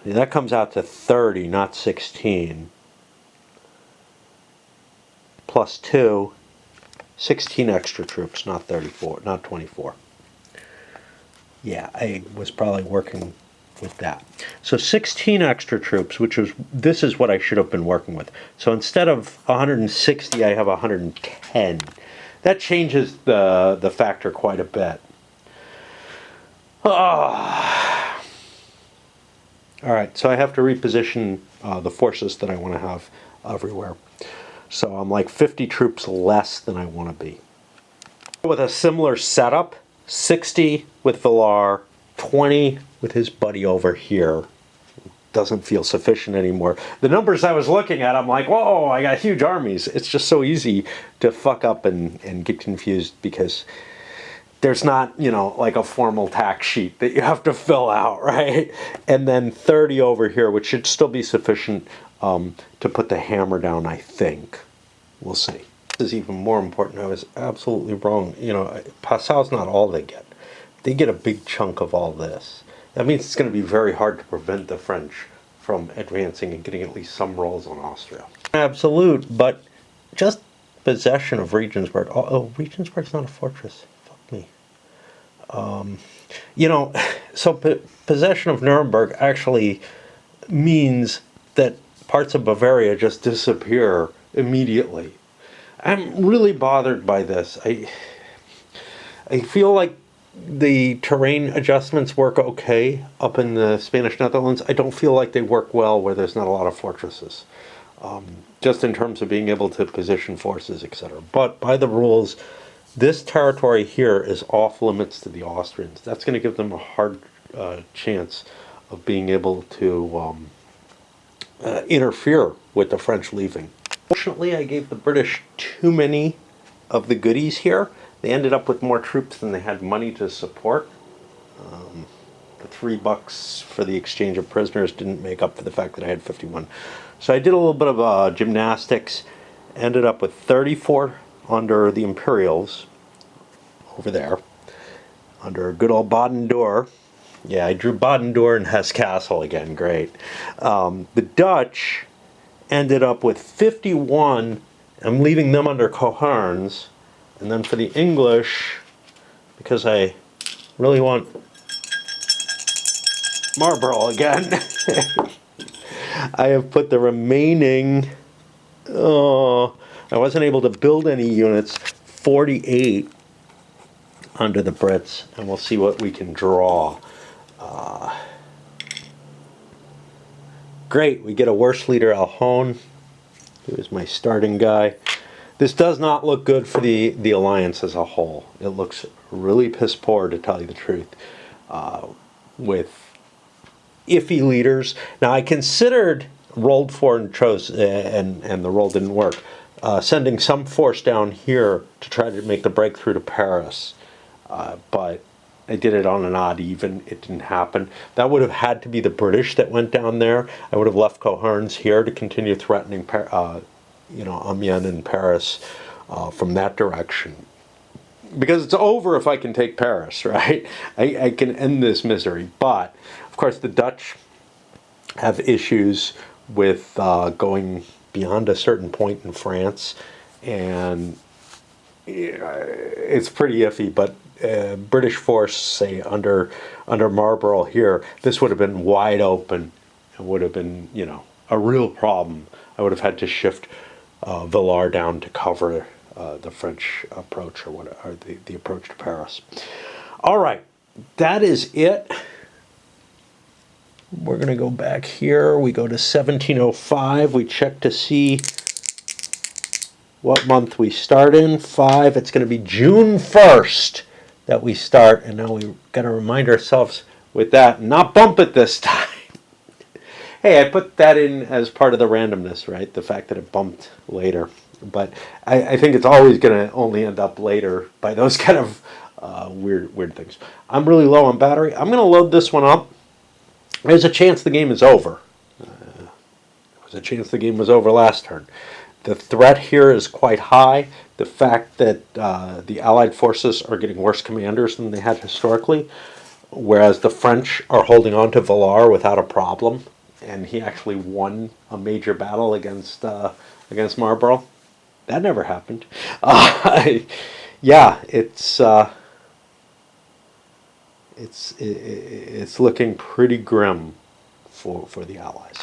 Speaker 1: That comes out to 30, not 16. Plus 2, 16 extra troops, not 34, not 24. Yeah, I was probably working with that. So 16 extra troops, this is what I should have been working with. So instead of 160, I have 110. That changes the factor quite a bit. All right, so I have to reposition the forces that I want to have everywhere. So I'm like 50 troops less than I want to be. With a similar setup, 60 with Villar, 20 with his buddy over here. Doesn't feel sufficient anymore. The numbers I was looking at, I'm like, whoa, I got huge armies. It's just so easy to fuck up and get confused because there's not, like a formal tax sheet that you have to fill out, right? And then 30 over here, which should still be sufficient to put the hammer down, I think. We'll see. This is even more important. I was absolutely wrong. Passau's not all they get. They get a big chunk of all this. That means it's going to be very hard to prevent the French from advancing and getting at least some rolls on Austria. Absolute, but just possession of Regensburg. Oh, Regensburg's not a fortress. Fuck me. So possession of Nuremberg actually means that parts of Bavaria just disappear immediately. I'm really bothered by this. I feel like the terrain adjustments work okay up in the Spanish Netherlands. I don't feel like they work well where there's not a lot of fortresses, just in terms of being able to position forces, etc. But by the rules, this territory here is off limits to the Austrians. That's going to give them a hard chance of being able to interfere with the French leaving. Fortunately, I gave the British too many of the goodies here. They ended up with more troops than they had money to support. The $3 for the exchange of prisoners didn't make up for the fact that I had 51. So I did a little bit of gymnastics, ended up with 34 under the Imperials over there, under good old Baden-Deur. Yeah, I drew Baden-Deur and Hesse-Kassel again, great. The Dutch ended up with 51. I'm leaving them under Cohorns. And then for the English, because I really want Marlborough again, I have put the remaining, I wasn't able to build any units, 48 under the Brits, and we'll see what we can draw. Great, we get a worse leader, Alhone, who is my starting guy. This does not look good for the alliance as a whole. It looks really piss poor, to tell you the truth, with iffy leaders. Now, I considered, rolled for and chose, and the roll didn't work, sending some force down here to try to make the breakthrough to Paris. But I did it on an odd even. It didn't happen. That would have had to be the British that went down there. I would have left Cohorns here to continue threatening Amiens and Paris from that direction. Because it's over if I can take Paris, right? I can end this misery. But, of course, the Dutch have issues with going beyond a certain point in France. And it's pretty iffy, but British force, say, under Marlborough here, this would have been wide open. It would have been, a real problem. I would have had to shift Villar down to cover the French approach, or the approach to Paris. All right, that is it. We're going to go back here. We go to 1705. We check to see what month we start in. 5. It's going to be June 1st that we start. And now we got to remind ourselves with that, and not bump it this time. Hey, I put that in as part of the randomness, right? The fact that it bumped later. But I think it's always going to only end up later by those kind of weird things. I'm really low on battery. I'm going to load this one up. There's a chance the game is over. There's a chance the game was over last turn. The threat here is quite high. The fact that the Allied forces are getting worse commanders than they had historically, whereas the French are holding on to Villars without a problem, and he actually won a major battle against Marlborough. That never happened. Yeah, it's looking pretty grim for the Allies.